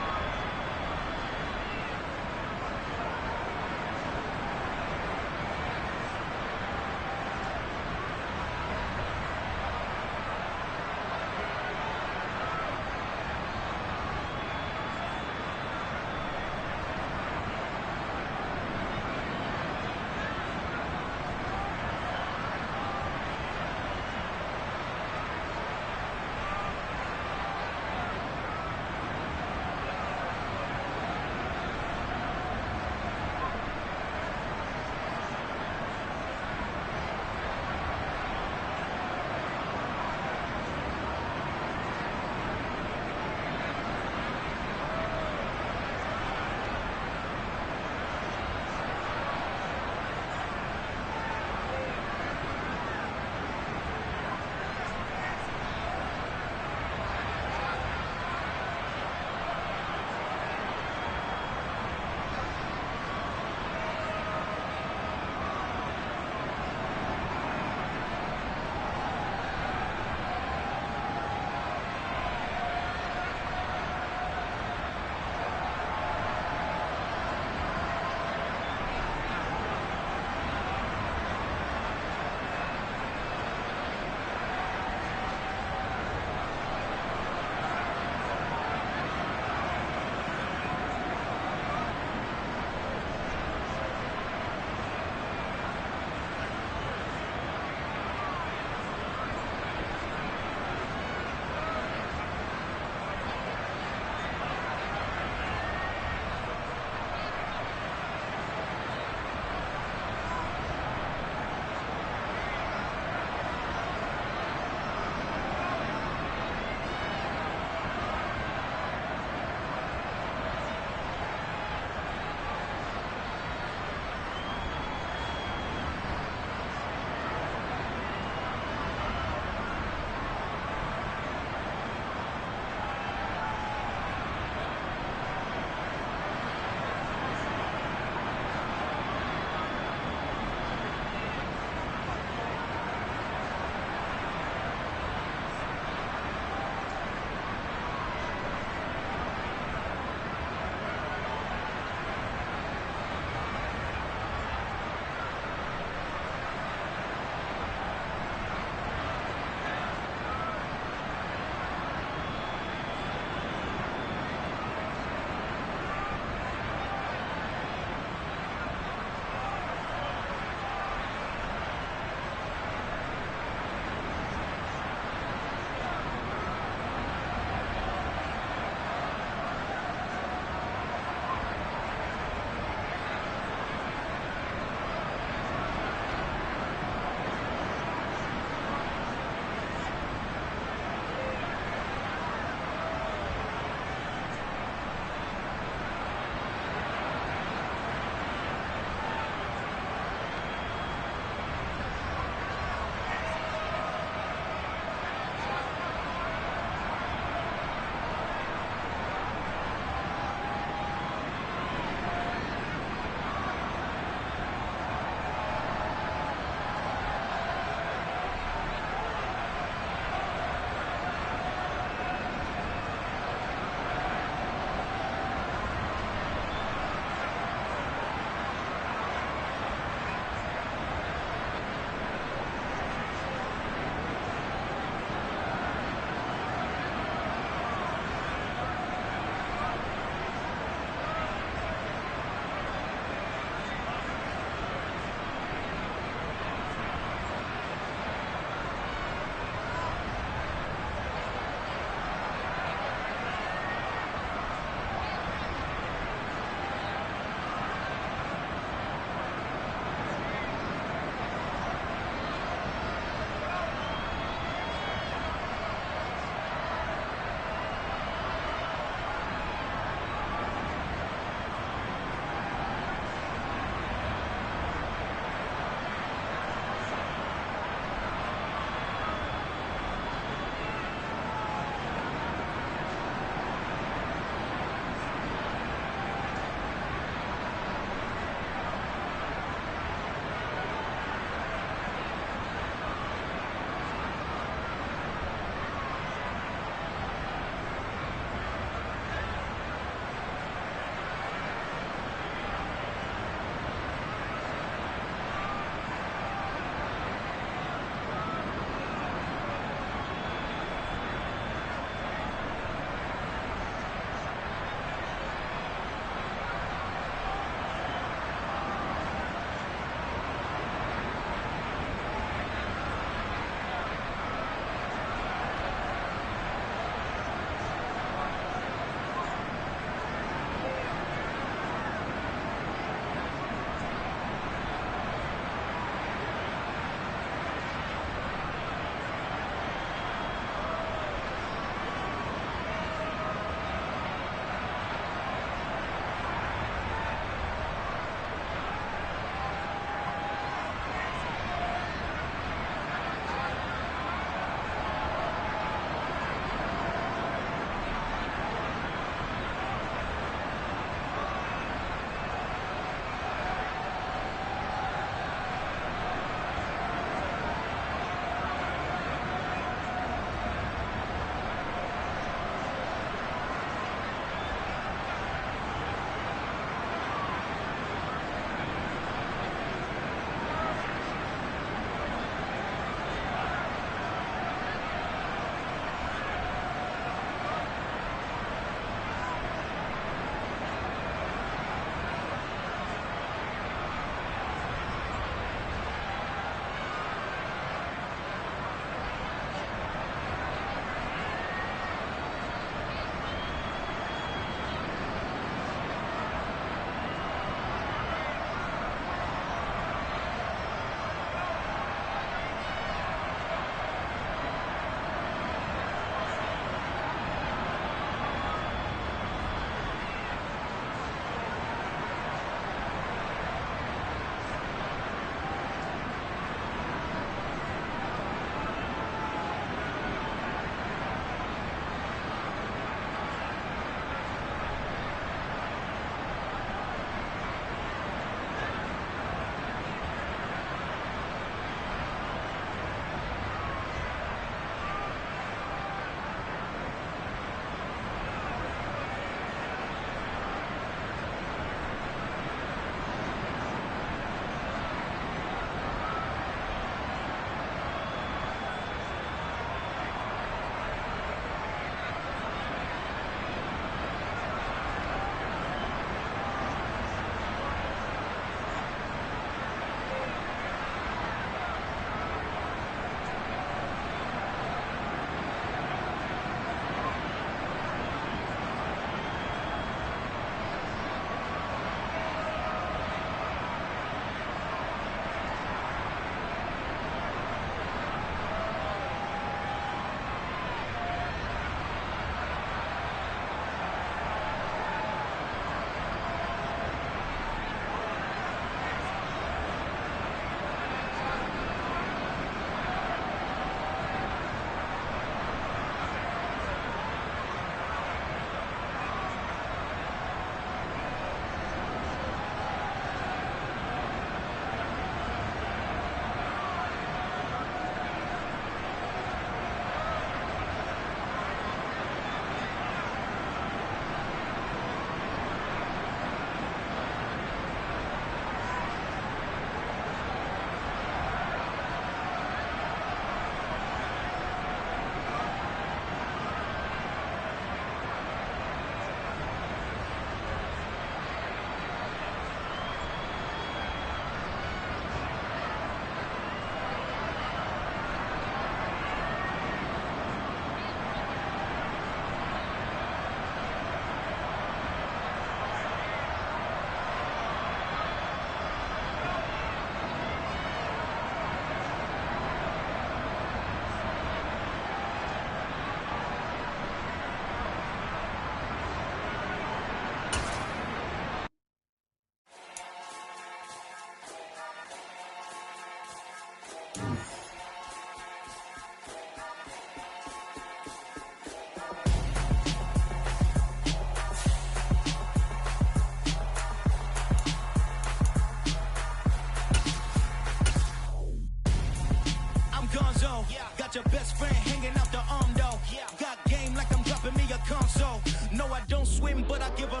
got your best friend hanging out the arm though. Got game like I'm dropping me a console. No, I don't swim, but I give a.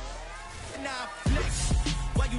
Now flex.